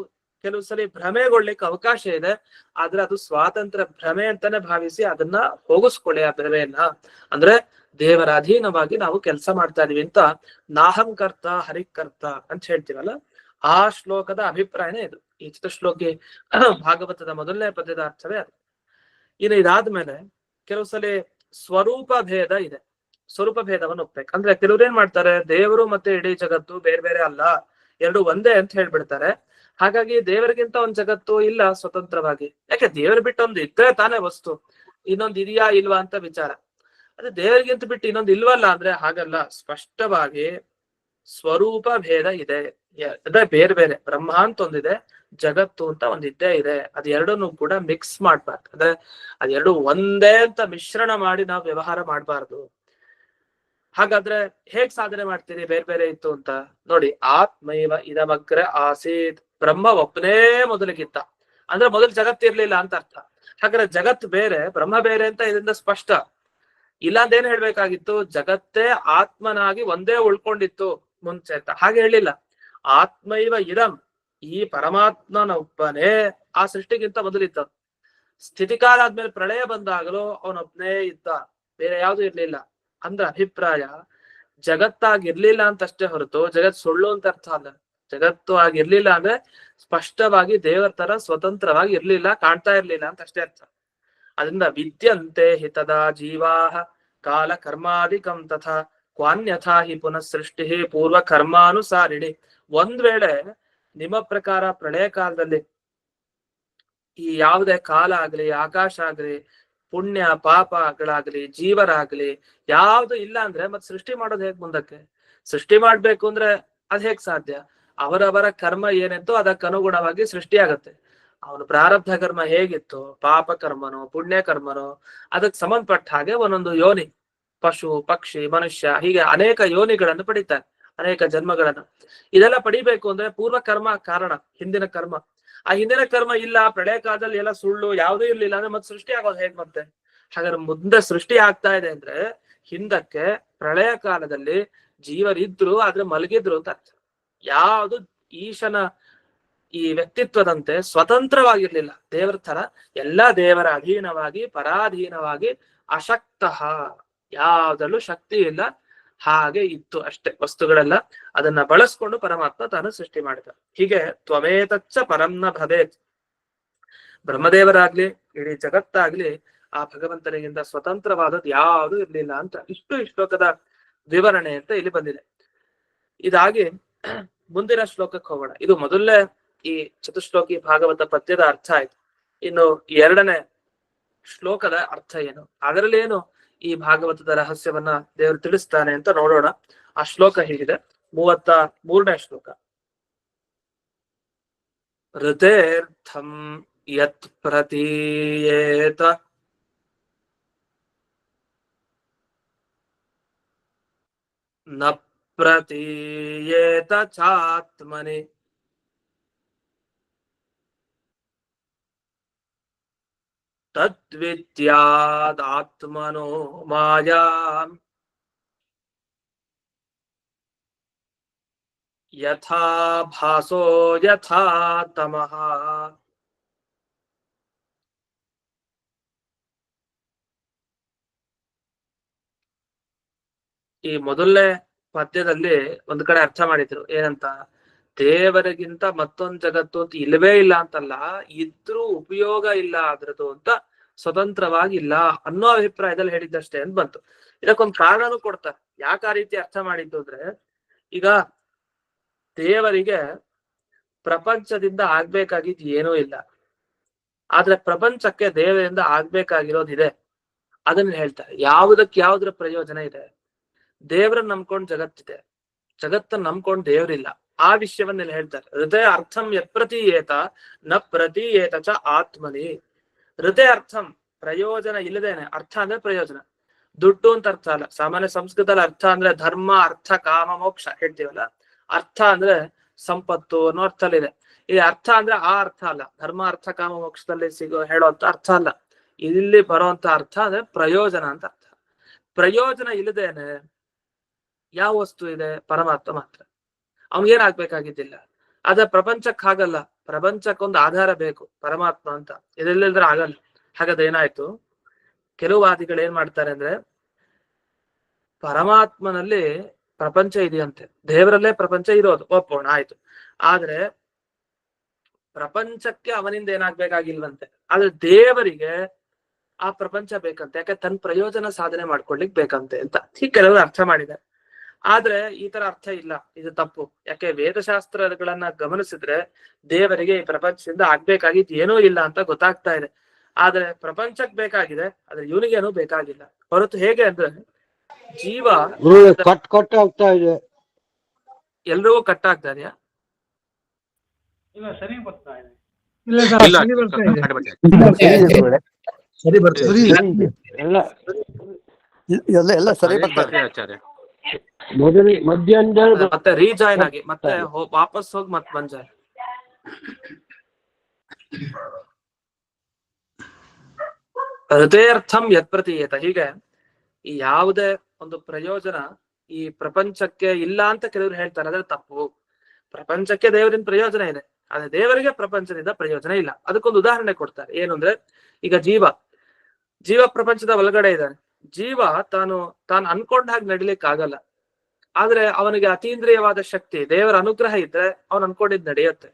ಕೆಲವು ಸಲ ಭ್ರಮೆಗೊಳ್ಳಿಕ್ಕೆ ಅವಕಾಶ ಇದೆ. ಆದ್ರೆ ಅದು ಸ್ವಾತಂತ್ರ್ಯ ಭ್ರಮೆ ಅಂತಾನೆ ಭಾವಿಸಿ ಅದನ್ನ ಹೋಗಿಸ್ಕೊಳ್ಳಿ. ಆ ಭ್ರಮೆಯನ್ನ ಅಂದ್ರೆ ದೇವರ ಅಧೀನವಾಗಿ ನಾವು ಕೆಲಸ ಮಾಡ್ತಾ ಇದೀವಿ ಅಂತ ನಾಹಂಕರ್ತ ಹರಿಕರ್ತ ಅಂತ ಹೇಳ್ತೀವಲ್ಲ, ಆ ಶ್ಲೋಕದ ಅಭಿಪ್ರಾಯನೇ ಇದು. ಈ ಚತುಶ್ಲೋಕಿ ಭಾಗವತದ ಮೊದಲನೇ ಪದ್ಯದ ಅರ್ಥವೇ ಅದು. ಇನ್ನು ಇದಾದ್ಮೇಲೆ ಕೆಲವು ಸಲ ಸ್ವರೂಪ ಭೇದ ಇದೆ. ಸ್ವರೂಪ ಭೇದವನ್ನು ಒಪ್ಬೇಕು. ಅಂದ್ರೆ ಕೆಲವ್ರು ಏನ್ ಮಾಡ್ತಾರೆ, ದೇವರು ಮತ್ತೆ ಇಡೀ ಜಗತ್ತು ಬೇರೆ ಬೇರೆ ಅಲ್ಲ, ಎರಡು ಒಂದೇ ಅಂತ ಹೇಳ್ಬಿಡ್ತಾರೆ. ಹಾಗಾಗಿ ದೇವರಿಗಿಂತ ಒಂದ್ ಜಗತ್ತು ಇಲ್ಲ ಸ್ವತಂತ್ರವಾಗಿ. ಯಾಕೆ ದೇವರು ಬಿಟ್ಟು ಒಂದು ಇದ್ರೆ ತಾನೇ ವಸ್ತು, ಇನ್ನೊಂದು ಇದೆಯಾ ಇಲ್ವಾ ಅಂತ ವಿಚಾರ. ಅದೇ ದೇವರಿಗಿಂತ ಬಿಟ್ಟು ಇನ್ನೊಂದು ಇಲ್ವಲ್ಲ ಅಂದ್ರೆ ಹಾಗಲ್ಲ. ಸ್ಪಷ್ಟವಾಗಿ ಸ್ವರೂಪ ಭೇದ ಇದೆ. ಅದೇ ಬೇರೆ ಬೇರೆ ಬ್ರಹ್ಮ ಅಂತ ಒಂದಿದೆ, ಜಗತ್ತು ಅಂತ ಒಂದಿದ್ದೇ ಇದೆ. ಅದ್ ಎರಡನ್ನು ಕೂಡ ಮಿಕ್ಸ್ ಮಾಡ್ಬಾರ್ದು. ಅಂದ್ರೆ ಅದೆರಡು ಒಂದೇ ಅಂತ ಮಿಶ್ರಣ ಮಾಡಿ ನಾವು ವ್ಯವಹಾರ ಮಾಡ್ಬಾರ್ದು. ಹಾಗಾದ್ರೆ ಹೇಗ್ ಸಾಧನೆ ಮಾಡ್ತೀರಿ ಬೇರೆ ಬೇರೆ ಇತ್ತು ಅಂತ? ನೋಡಿ, ಆತ್ಮೈವ ಇದಮಗ್ರ ಆಸೀತ್, ಬ್ರಹ್ಮ ಒಬ್ಬನೇ ಮೊದಲಿಗಿತ್ತ. ಅಂದ್ರೆ ಮೊದಲು ಜಗತ್ತಿರ್ಲಿಲ್ಲ ಅಂತ ಅರ್ಥ. ಹಾಗಾದ್ರೆ ಜಗತ್ ಬೇರೆ ಬ್ರಹ್ಮ ಬೇರೆ ಅಂತ ಇದರಿಂದ ಸ್ಪಷ್ಟ. ಇಲ್ಲಾಂದೇನ್ ಹೇಳ್ಬೇಕಾಗಿತ್ತು, ಜಗತ್ತೇ ಆತ್ಮನಾಗಿ ಒಂದೇ ಉಳ್ಕೊಂಡಿತ್ತು ಮುಂಚೆ ಅಂತ. ಹಾಗೆ ಹೇಳಿಲ್ಲ. ಆತ್ಮೈವ ಇದಂ, ಈ ಪರಮಾತ್ಮನೊಬ್ಬನೇ ಆ ಸೃಷ್ಟಿಗಿಂತ ಮೊದಲಿದ್ದ. ಸ್ಥಿತಿಕಾಲ ಆದ್ಮೇಲೆ ಪ್ರಳಯ ಬಂದಾಗಲೂ ಅವನೊಬ್ಬನೇ ಇದ್ದ, ಬೇರೆ ಯಾವ್ದು ಇರ್ಲಿಲ್ಲ. ಅಂದ್ರೆ ಅಭಿಪ್ರಾಯ ಜಗತ್ತಾಗಿರ್ಲಿಲ್ಲ ಅಂತ ಅಷ್ಟೇ ಹೊರತು ಜಗತ್ ಸುಳ್ಳು ಅಂತ ಅರ್ಥ ಅಲ್ಲ. ಜಗತ್ತು ಆಗಿರ್ಲಿಲ್ಲ ಅಂದ್ರೆ ಸ್ಪಷ್ಟವಾಗಿ ದೇವರ ತರ ಸ್ವತಂತ್ರವಾಗಿ ಇರ್ಲಿಲ್ಲ, ಕಾಣ್ತಾ ಇರ್ಲಿಲ್ಲ ಅಂತ ಅಷ್ಟೇ ಅರ್ಥ. ಅದರಿಂದ ವಿದ್ಯಂತೆ ಹಿತದ ಜೀವಾಹ ಕಾಲ ಕರ್ಮಾಧಿಕಂ ತಥಾ ಕ್ವಾನ್ಯಥಾ ಹಿ ಪುನಃ ಸೃಷ್ಟಿ ಪೂರ್ವ ಕರ್ಮಾನುಸಾರಿಣಿ. ಒಂದ್ ವೇಳೆ ನಿಮ್ಮ ಪ್ರಕಾರ ಪ್ರಳಯ ಕಾಲದಲ್ಲಿ ಈ ಯಾವುದೇ ಕಾಲ ಆಗ್ಲಿ, ಆಕಾಶ ಆಗ್ಲಿ, ಪುಣ್ಯ ಪಾಪಗಳಾಗ್ಲಿ, ಜೀವರಾಗ್ಲಿ ಯಾವ್ದು ಇಲ್ಲ ಅಂದ್ರೆ ಮತ್ ಸೃಷ್ಟಿ ಮಾಡೋದು ಹೇಗ್ ಮುಂದಕ್ಕೆ? ಸೃಷ್ಟಿ ಮಾಡ್ಬೇಕು ಅಂದ್ರೆ ಅದ್ ಹೇಗ್ ಸಾಧ್ಯ? ಅವರವರ ಕರ್ಮ ಏನಿತ್ತು ಅದಕ್ಕೆ ಅನುಗುಣವಾಗಿ ಸೃಷ್ಟಿ ಆಗತ್ತೆ. ಅವನು ಪ್ರಾರಬ್ಧ ಕರ್ಮ ಹೇಗಿತ್ತು, ಪಾಪ ಕರ್ಮನೋ ಪುಣ್ಯ ಕರ್ಮನೋ ಅದಕ್ಕೆ ಸಂಬಂಧಪಟ್ಟ ಹಾಗೆ ಒಂದೊಂದು ಯೋನಿ, ಪಶು ಪಕ್ಷಿ ಮನುಷ್ಯ ಹೀಗೆ ಅನೇಕ ಯೋನಿಗಳನ್ನು ಪಡಿತಾನೆ, ಅನೇಕ ಜನ್ಮಗಳನ್ನು. ಇದೆಲ್ಲ ಪಡಿಬೇಕು ಅಂದ್ರೆ ಪೂರ್ವ ಕರ್ಮ ಕಾರಣ, ಹಿಂದಿನ ಕರ್ಮ. ಆ ಹಿಂದಿನ ಕರ್ಮ ಇಲ್ಲ, ಪ್ರಳಯ ಕಾಲದಲ್ಲಿ ಎಲ್ಲ ಸುಳ್ಳು ಯಾವುದೂ ಇರ್ಲಿಲ್ಲ ಅಂದ್ರೆ ಮತ್ತೆ ಸೃಷ್ಟಿ ಆಗೋದು ಹೇಗ್ ಮತ್ತೆ? ಹಾಗಾದ್ರೆ ಮುಂದೆ ಸೃಷ್ಟಿ ಆಗ್ತಾ ಇದೆ ಅಂದ್ರೆ ಹಿಂದಕ್ಕೆ ಪ್ರಳಯ ಕಾಲದಲ್ಲಿ ಜೀವರಿದ್ರು ಆದ್ರೆ ಮಲಗಿದ್ರು ಅಂತ ಅರ್ಥ. ಯಾವುದು ಈಶನ ಈ ವ್ಯಕ್ತಿತ್ವದಂತೆ ಸ್ವತಂತ್ರವಾಗಿರ್ಲಿಲ್ಲ. ದೇವರ ತರ ಎಲ್ಲ ದೇವರ ಅಧೀನವಾಗಿ ಪರಾಧೀನವಾಗಿ ಅಶಕ್ತ, ಯಾವ್ದಲ್ಲೂ ಶಕ್ತಿ ಇಲ್ಲ, ಹಾಗೆ ಇತ್ತು ಅಷ್ಟೇ ವಸ್ತುಗಳೆಲ್ಲ. ಅದನ್ನ ಬಳಸ್ಕೊಂಡು ಪರಮಾತ್ಮ ತಾನು ಸೃಷ್ಟಿ ಮಾಡಿದ. ಹೀಗೆ ತ್ವಮೇತಚ್ಚ ಪರಂನ ಭವೇತ್, ಬ್ರಹ್ಮದೇವರಾಗ್ಲಿ ಇಡೀ ಜಗತ್ತಾಗ್ಲಿ ಆ ಭಗವಂತನಿಗಿಂತ ಸ್ವತಂತ್ರವಾದದ್ದು ಯಾವುದು ಇರ್ಲಿಲ್ಲ ಅಂತ ಇಷ್ಟು ಈ ಶ್ಲೋಕದ ವಿವರಣೆ ಅಂತ ಇಲ್ಲಿ ಬಂದಿದೆ. ಇದಾಗಿ ಮುಂದಿನ ಶ್ಲೋಕಕ್ಕೆ ಹೋಗೋಣ. ಇದು ಮೊದಲನೇ ಈ ಚತುಶ್ಲೋಕಿ ಭಾಗವತ ಪದ್ಯದ ಅರ್ಥ ಆಯ್ತು. ಇನ್ನು ಎರಡನೇ ಶ್ಲೋಕದ ಅರ್ಥ ಏನು, ಅದರಲ್ಲಿ ಏನು ಈ ಭಾಗವತದ ರಹಸ್ಯವನ್ನ ದೇವರು ತಿಳಿಸ್ತಾನೆ ಅಂತ ನೋಡೋಣ. ಆ ಶ್ಲೋಕ ಹೀಗಿದೆ, 33ನೇ ಶ್ಲೋಕ. ಋತೇರ್ಥಂ ಯತ್ ಪ್ರತೀಯೇತ ನ ಪ್ರತೀಯೇತ ಚಾತ್ಮನಿ ತದ್ವಿದ್ಯಾದಾತ್ಮನೋ ಮಾಯಾಂ ಯಥಾ ಭಾಸೋ ಯಥಾ ತಮಃ. ಈ ಮೊದಲನೇ ಪದ್ಯದಲ್ಲಿ ಒಂದ್ ಕಡೆ ಅರ್ಥ ಮಾಡಿದ್ರು ಏನಂತ, ದೇವರಿಗಿಂತ ಮತ್ತೊಂದ್ ಜಗತ್ತು ಅಂತ ಇಲ್ಲವೇ ಇಲ್ಲ ಅಂತಲ್ಲ, ಇದ್ರೂ ಉಪಯೋಗ ಇಲ್ಲ ಅದ್ರದ್ದು ಅಂತ, ಸ್ವತಂತ್ರವಾಗಿ ಇಲ್ಲ ಅನ್ನೋ ಅಭಿಪ್ರಾಯದಲ್ಲಿ ಹೇಳಿದ್ದಷ್ಟೇ ಅಂತ ಬಂತು. ಇದಕ್ಕೊಂದು ಕಾರಣನೂ ಕೊಡ್ತಾರೆ ಯಾಕೆ ಆ ರೀತಿ ಅರ್ಥ ಮಾಡಿದ್ದು ಅಂದ್ರೆ, ಈಗ ದೇವರಿಗೆ ಪ್ರಪಂಚದಿಂದ ಆಗ್ಬೇಕಾಗಿದ್ ಏನೂ ಇಲ್ಲ, ಆದ್ರೆ ಪ್ರಪಂಚಕ್ಕೆ ದೇವರಿಂದ ಆಗ್ಬೇಕಾಗಿರೋದಿದೆ. ಅದನ್ನ ಹೇಳ್ತಾರೆ. ಯಾವ್ದ್ರ ಪ್ರಯೋಜನ ಇದೆ? ದೇವ್ರನ್ನ ನಂಬ್ಕೊಂಡ್ ಜಗತ್ತಿದೆ, ಜಗತ್ತನ್ನ ನಂಬ್ಕೊಂಡ್ ದೇವ್ರಿಲ್ಲ. ಆ ವಿಷಯವನ್ನ ಇಲ್ಲಿ ಹೇಳ್ತಾರೆ. ಹೃದಯ ಅರ್ಥಂ ಯತ್ಪ್ರತೀಯೇತ ನ ಪ್ರತೀಯೇತ ಚ ಆತ್ಮನಿ. ಹೃದಯ ಅರ್ಥಂ ಪ್ರಯೋಜನ ಇಲ್ಲದೇನೆ, ಅರ್ಥ ಅಂದ್ರೆ ಪ್ರಯೋಜನ, ದುಡ್ಡು ಅಂತ ಅರ್ಥ ಅಲ್ಲ. ಸಾಮಾನ್ಯ ಸಂಸ್ಕೃತದಲ್ಲಿ ಅರ್ಥ ಅಂದ್ರೆ ಧರ್ಮ ಅರ್ಥ ಕಾಮ ಮೋಕ್ಷ ಹೇಳ್ತೀವಲ್ಲ, ಅರ್ಥ ಅಂದ್ರೆ ಸಂಪತ್ತು ಅನ್ನೋ ಅರ್ಥದಲ್ಲಿದೆ. ಈ ಅರ್ಥ ಅಂದ್ರೆ ಆ ಅರ್ಥ ಅಲ್ಲ, ಧರ್ಮ ಅರ್ಥ ಕಾಮ ಮೋಕ್ಷದಲ್ಲಿ ಹೇಳುವಂತ ಅರ್ಥ ಅಲ್ಲ. ಇಲ್ಲಿ ಬರುವಂತ ಅರ್ಥ ಅಂದ್ರೆ ಪ್ರಯೋಜನ ಅಂತ ಅರ್ಥ. ಪ್ರಯೋಜನ ಇಲ್ಲದೇನೆ ಯಾವ ವಸ್ತು ಇದೆ? ಪರಮಾತ್ಮ ಮಾತ್ರ. ಅವ್ನಿಗೇನಾಗ್ಬೇಕಾಗಿದ್ದಿಲ್ಲ. ಆದ್ರೆ ಪ್ರಪಂಚಕ್ಕೆ ಹಾಗಲ್ಲ, ಪ್ರಪಂಚಕ್ಕೊಂದು ಆಧಾರ ಬೇಕು, ಪರಮಾತ್ಮ ಅಂತ. ಇದೆಲ್ಲಿದ್ರೆ ಆಗಲ್ಲ. ಹಾಗಾದ್ರೆ ಏನಾಯ್ತು, ಕೆಲವು ವಾದಿಗಳು ಏನ್ ಮಾಡ್ತಾರೆ ಅಂದ್ರೆ ಪರಮಾತ್ಮನಲ್ಲಿ ಪ್ರಪಂಚ ಇದೆಯಂತೆ, ದೇವರಲ್ಲೇ ಪ್ರಪಂಚ ಇರೋದು ಒಪ್ಪೋಣ, ಆಯ್ತು. ಆದ್ರೆ ಪ್ರಪಂಚಕ್ಕೆ ಅವನಿಂದ ಏನಾಗ್ಬೇಕಾಗಿಲ್ವಂತೆ, ಆದ್ರೆ ದೇವರಿಗೆ ಆ ಪ್ರಪಂಚ ಬೇಕಂತೆ. ಯಾಕೆ? ತನ್ನ ಪ್ರಯೋಜನ ಸಾಧನೆ ಮಾಡ್ಕೊಳ್ಲಿಕ್ ಬೇಕಂತೆ ಅಂತ ಹೀಗೆ ಕೆಲವರು ಅರ್ಥ ಮಾಡಿದ್ದಾರೆ. ಆದ್ರೆ ಈ ತರ ಅರ್ಥ ಇಲ್ಲ, ಇದು ತಪ್ಪು. ಯಾಕೆ? ವೇದಶಾಸ್ತ್ರಗಳನ್ನ ಗಮನಿಸಿದ್ರೆ ದೇವರಿಗೆ ಈ ಪ್ರಪಂಚದಿಂದ ಆಗ್ಬೇಕಾಗಿದ್ದು ಏನೂ ಇಲ್ಲ ಅಂತ ಗೊತ್ತಾಗ್ತಾ ಇದೆ. ಆದ್ರೆ ಪ್ರಪಂಚಕ್ ಬೇಕಾಗಿದೆ, ಆದ್ರೆ ಇವನಿಗೇನು ಬೇಕಾಗಿಲ್ಲ. ಹೊರತು ಹೇಗೆ ಅಂದ್ರೆ ಜೀವ ಕಟ್ ಆಗ್ತಾ ಇದೆ, ಎಲ್ರಿಗೂ ಕಟ್ ಆಗ್ತಾ ಇದೆಯಾ? ಸರಿ ಬರ್ತಾ ಇದೆ. ಎಲ್ಲ ಸರಿ ಬರ್ತಾರೆ. ಆಚಾರ್ಯ ಮಧ್ಯಾಹ್ನ ಮತ್ತೆ ರೀಜಾಯ್ನ್ ಆಗಿ ಮತ್ತೆ ವಾಪಸ್ ಹೋಗಿ ಮತ್ತೆ ಬಂಜಾಯ್. ಹೃದಯಾರ್ಥಂ ಯತ್ಪ್ರತೀಯೇತ. ಹೀಗೆ ಈ ಯಾವುದೇ ಒಂದು ಪ್ರಯೋಜನ ಈ ಪ್ರಪಂಚಕ್ಕೆ ಇಲ್ಲ ಅಂತ ಕೆಲವರು ಹೇಳ್ತಾರೆ, ಅದ್ರೆ ತಪ್ಪು. ಪ್ರಪಂಚಕ್ಕೆ ದೇವರಿಂದ ಪ್ರಯೋಜನ ಇದೆ, ಆದ್ರೆ ದೇವರಿಗೆ ಪ್ರಪಂಚದಿಂದ ಪ್ರಯೋಜನ ಇಲ್ಲ. ಅದಕ್ಕೊಂದು ಉದಾಹರಣೆ ಕೊಡ್ತಾರೆ. ಏನು ಅಂದ್ರೆ, ಈಗ ಜೀವ ಪ್ರಪಂಚದ ಒಳಗಡೆ ಇದ್ದಾನೆ. ಜೀವ ತಾನು ಅನ್ಕೊಂಡ ಹಾಗೆ ನಡಿಲಿಕ್ಕೆ ಆಗಲ್ಲ. ಆದ್ರೆ ಅವನಿಗೆ ಅತೀಂದ್ರಿಯವಾದ ಶಕ್ತಿ, ದೇವರ ಅನುಗ್ರಹ ಇದ್ರೆ ಅವನು ಅನ್ಕೊಂಡಿದ್ ನಡೆಯುತ್ತೆ.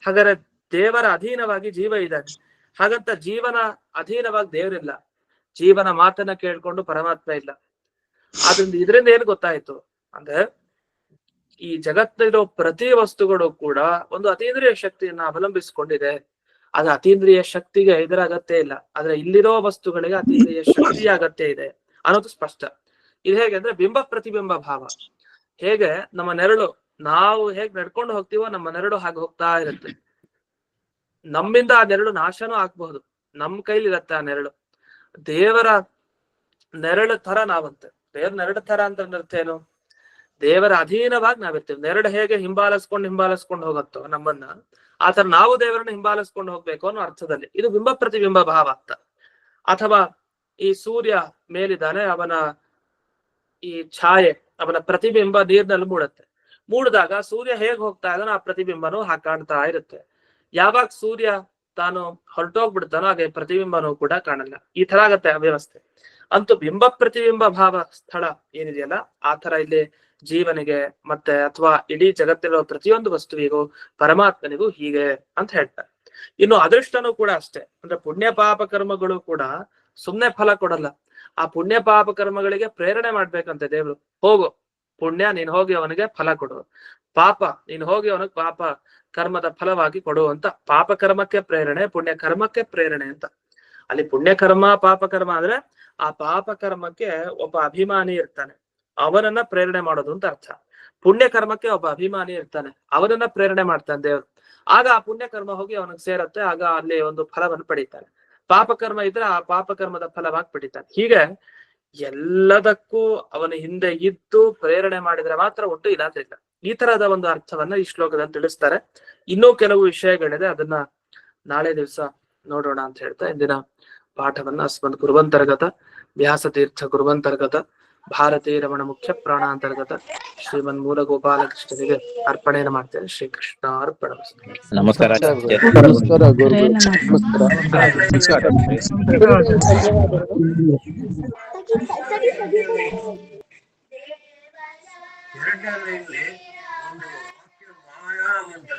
ಹಾಗಾದ್ರೆ ದೇವರ ಅಧೀನವಾಗಿ ಜೀವ ಇದ್ದಾನೆ. ಹಾಗಂತ ಜೀವನ ಅಧೀನವಾಗಿ ದೇವರಿಲ್ಲ, ಜೀವನ ಮಾತನ್ನ ಕೇಳ್ಕೊಂಡು ಪರಮಾತ್ಮ ಇಲ್ಲ. ಆದ್ರಿಂದ ಇದರಿಂದ ಏನ್ ಗೊತ್ತಾಯ್ತು ಅಂದ್ರೆ, ಈ ಜಗತ್ತಿರೋ ಪ್ರತಿ ವಸ್ತುಗಳು ಕೂಡ ಒಂದು ಅತೀಂದ್ರಿಯ ಶಕ್ತಿಯನ್ನ ಅವಲಂಬಿಸಿಕೊಂಡಿದೆ. ಅದು ಅತೀಂದ್ರಿಯ ಶಕ್ತಿಗೆ ಇದರ ಅಗತ್ಯ ಇಲ್ಲ, ಆದ್ರೆ ಇಲ್ಲಿರೋ ವಸ್ತುಗಳಿಗೆ ಅತೀಂದ್ರಿಯ ಶಕ್ತಿಯ ಅಗತ್ಯ ಇದೆ ಅನ್ನೋದು ಸ್ಪಷ್ಟ. ಇದು ಹೇಗೆ ಅಂದ್ರೆ ಬಿಂಬ ಪ್ರತಿಬಿಂಬ ಭಾವ. ಹೇಗೆ ನಮ್ಮ ನೆರಳು, ನಾವು ಹೇಗ್ ನಡ್ಕೊಂಡು ಹೋಗ್ತೀವೋ ನಮ್ಮ ನೆರಳು ಹಾಗೆ ಹೋಗ್ತಾ ಇರುತ್ತೆ. ನಮ್ಮಿಂದ ಆ ನೆರಳು ನಾಶನೂ ಆಗ್ಬಹುದು, ನಮ್ ಕೈಲಿ ಇರತ್ತೆ ಆ ನೆರಳು. ದೇವರ ನೆರಳು ತರ ನಾವಂತೆ. ದೇವರ ನೆರಳು ತರ ಅಂತ ಅರ್ಥ ಏನು? ದೇವರ ಅಧೀನವಾಗಿ ನಾವಿರ್ತೀವಿ. ನೆರಳು ಹೇಗೆ ಹಿಂಬಾಲಿಸ್ಕೊಂಡು ಹೋಗುತ್ತೋ ನಮ್ಮನ್ನ, ಆತರ ನಾವು ದೇವರನ್ನ ಹಿಂಬಾಲಿಸ್ಕೊಂಡು ಹೋಗ್ಬೇಕು ಅನ್ನೋ ಅರ್ಥದಲ್ಲಿ ಇದು ಬಿಂಬ ಪ್ರತಿಬಿಂಬ ಭಾವ ಅಂತ. ಅಥವಾ ಈ ಸೂರ್ಯ ಮೇಲಿದ್ದಾನೆ, ಅವನ ಈ ಛಾಯೆ, ಅವನ ಪ್ರತಿಬಿಂಬ ನೀರಿನಲ್ಲಿ ಮೂಡಿದಾಗ ಸೂರ್ಯ ಹೇಗ್ ಹೋಗ್ತಾ ಇದ್ದಾನೋ ಆ ಪ್ರತಿಬಿಂಬನೂ ಕಾಣ್ತಾ ಇರುತ್ತೆ. ಯಾವಾಗ ಸೂರ್ಯ ತಾನು ಹೊರಟೋಗ್ಬಿಡ್ತಾನೋ ಹಾಗೆ ಪ್ರತಿಬಿಂಬನೂ ಕೂಡ ಕಾಣಲ್ಲ. ಈ ತರ ಆಗತ್ತೆ ಆ ವ್ಯವಸ್ಥೆ. ಅಂತೂ ಬಿಂಬ ಪ್ರತಿಬಿಂಬ ಭಾವ ಸ್ಥಳ ಏನಿದೆಯಲ್ಲ, ಆ ತರ ಇಲ್ಲಿ ಜೀವನಿಗೆ ಮತ್ತೆ ಅಥವಾ ಇಡೀ ಜಗತ್ತಿರೋ ಪ್ರತಿಯೊಂದು ವಸ್ತುವಿಗೂ ಪರಮಾತ್ಮನಿಗೂ ಹೀಗೆ ಅಂತ ಹೇಳ್ತಾರೆ. ಇನ್ನು ಅದೃಷ್ಟನೂ ಕೂಡ ಅಷ್ಟೇ. ಅಂದ್ರೆ ಪುಣ್ಯ ಪಾಪ ಕರ್ಮಗಳು ಕೂಡ ಸುಮ್ನೆ ಫಲ ಕೊಡಲ್ಲ. ಆ ಪುಣ್ಯ ಪಾಪ ಕರ್ಮಗಳಿಗೆ ಪ್ರೇರಣೆ ಮಾಡ್ಬೇಕಂತೆ ದೇವ್ರು. ಹೋಗು ಪುಣ್ಯ, ನೀನ್ ಹೋಗಿ ಅವನಿಗೆ ಫಲ ಕೊಡು. ಪಾಪ, ನೀನ್ ಹೋಗಿ ಅವನಿಗೆ ಪಾಪ ಕರ್ಮದ ಫಲವಾಗಿ ಕೊಡು ಅಂತ. ಪಾಪ ಕರ್ಮಕ್ಕೆ ಪ್ರೇರಣೆ, ಪುಣ್ಯ ಕರ್ಮಕ್ಕೆ ಪ್ರೇರಣೆ ಅಂತ. ಅಲ್ಲಿ ಪುಣ್ಯ ಕರ್ಮ ಪಾಪ ಕರ್ಮ ಅಂದ್ರೆ ಆ ಪಾಪ ಕರ್ಮಕ್ಕೆ ಒಬ್ಬ ಅಭಿಮಾನಿ ಇರ್ತಾನೆ, ಅವನನ್ನ ಪ್ರೇರಣೆ ಮಾಡೋದು ಅಂತ ಅರ್ಥ. ಪುಣ್ಯ ಕರ್ಮಕ್ಕೆ ಒಬ್ಬ ಅಭಿಮಾನಿ ಇರ್ತಾನೆ, ಅವನನ್ನ ಪ್ರೇರಣೆ ಮಾಡ್ತಾನೆ ದೇವ್ರು. ಆಗ ಆ ಪುಣ್ಯ ಕರ್ಮ ಹೋಗಿ ಅವನಿಗೆ ಸೇರತ್ತೆ, ಆಗ ಅಲ್ಲಿ ಒಂದು ಫಲವನ್ನು ಪಡಿತಾನೆ. ಪಾಪ ಕರ್ಮ ಇದ್ರೆ ಆ ಪಾಪ ಕರ್ಮದ ಫಲವಾಗಿ ಪಡಿತಾನೆ. ಹೀಗೆ ಎಲ್ಲದಕ್ಕೂ ಅವನ ಹಿಂದೆ ಇದ್ದು ಪ್ರೇರಣೆ ಮಾಡಿದ್ರೆ ಮಾತ್ರ ಒಟ್ಟು, ಇಲ್ಲಾಂದ್ರೆ ಇಲ್ಲ. ಈ ತರದ ಒಂದು ಅರ್ಥವನ್ನ ಈ ಶ್ಲೋಕದಲ್ಲಿ ತಿಳಿಸ್ತಾರೆ. ಇನ್ನೂ ಕೆಲವು ವಿಷಯಗಳಿದೆ, ಅದನ್ನ ನಾಳೆ ದಿವಸ ನೋಡೋಣ ಅಂತ ಹೇಳ್ತಾ ಇಂದಿನ ಪಾಠವನ್ನ ಅಸ್ಮದ್ ಕುರುವಂತರ್ಗತ ವ್ಯಾಸತೀರ್ಥ ಕುರುವಂತರ್ಗತ ಭಾರತೀ ರಮಣ ಮುಖ್ಯ ಪ್ರಾಣಾಂತರ್ಗತ ಶ್ರೀಮನ್ ಮೂಲ ಗೋಪಾಲಕೃಷ್ಣನಿಗೆ ಅರ್ಪಣೆಯನ್ನು ಮಾಡ್ತೇನೆ. ಶ್ರೀಕೃಷ್ಣ ಅರ್ಪಣ. ನಮಸ್ಕಾರ. ನಮಸ್ಕಾರ ಗುರುಗಳೇ. ಎರಡನೇ ಒಂದು ವಾಕ್ಯ ಮಾಯಾ ಮಂತ್ರ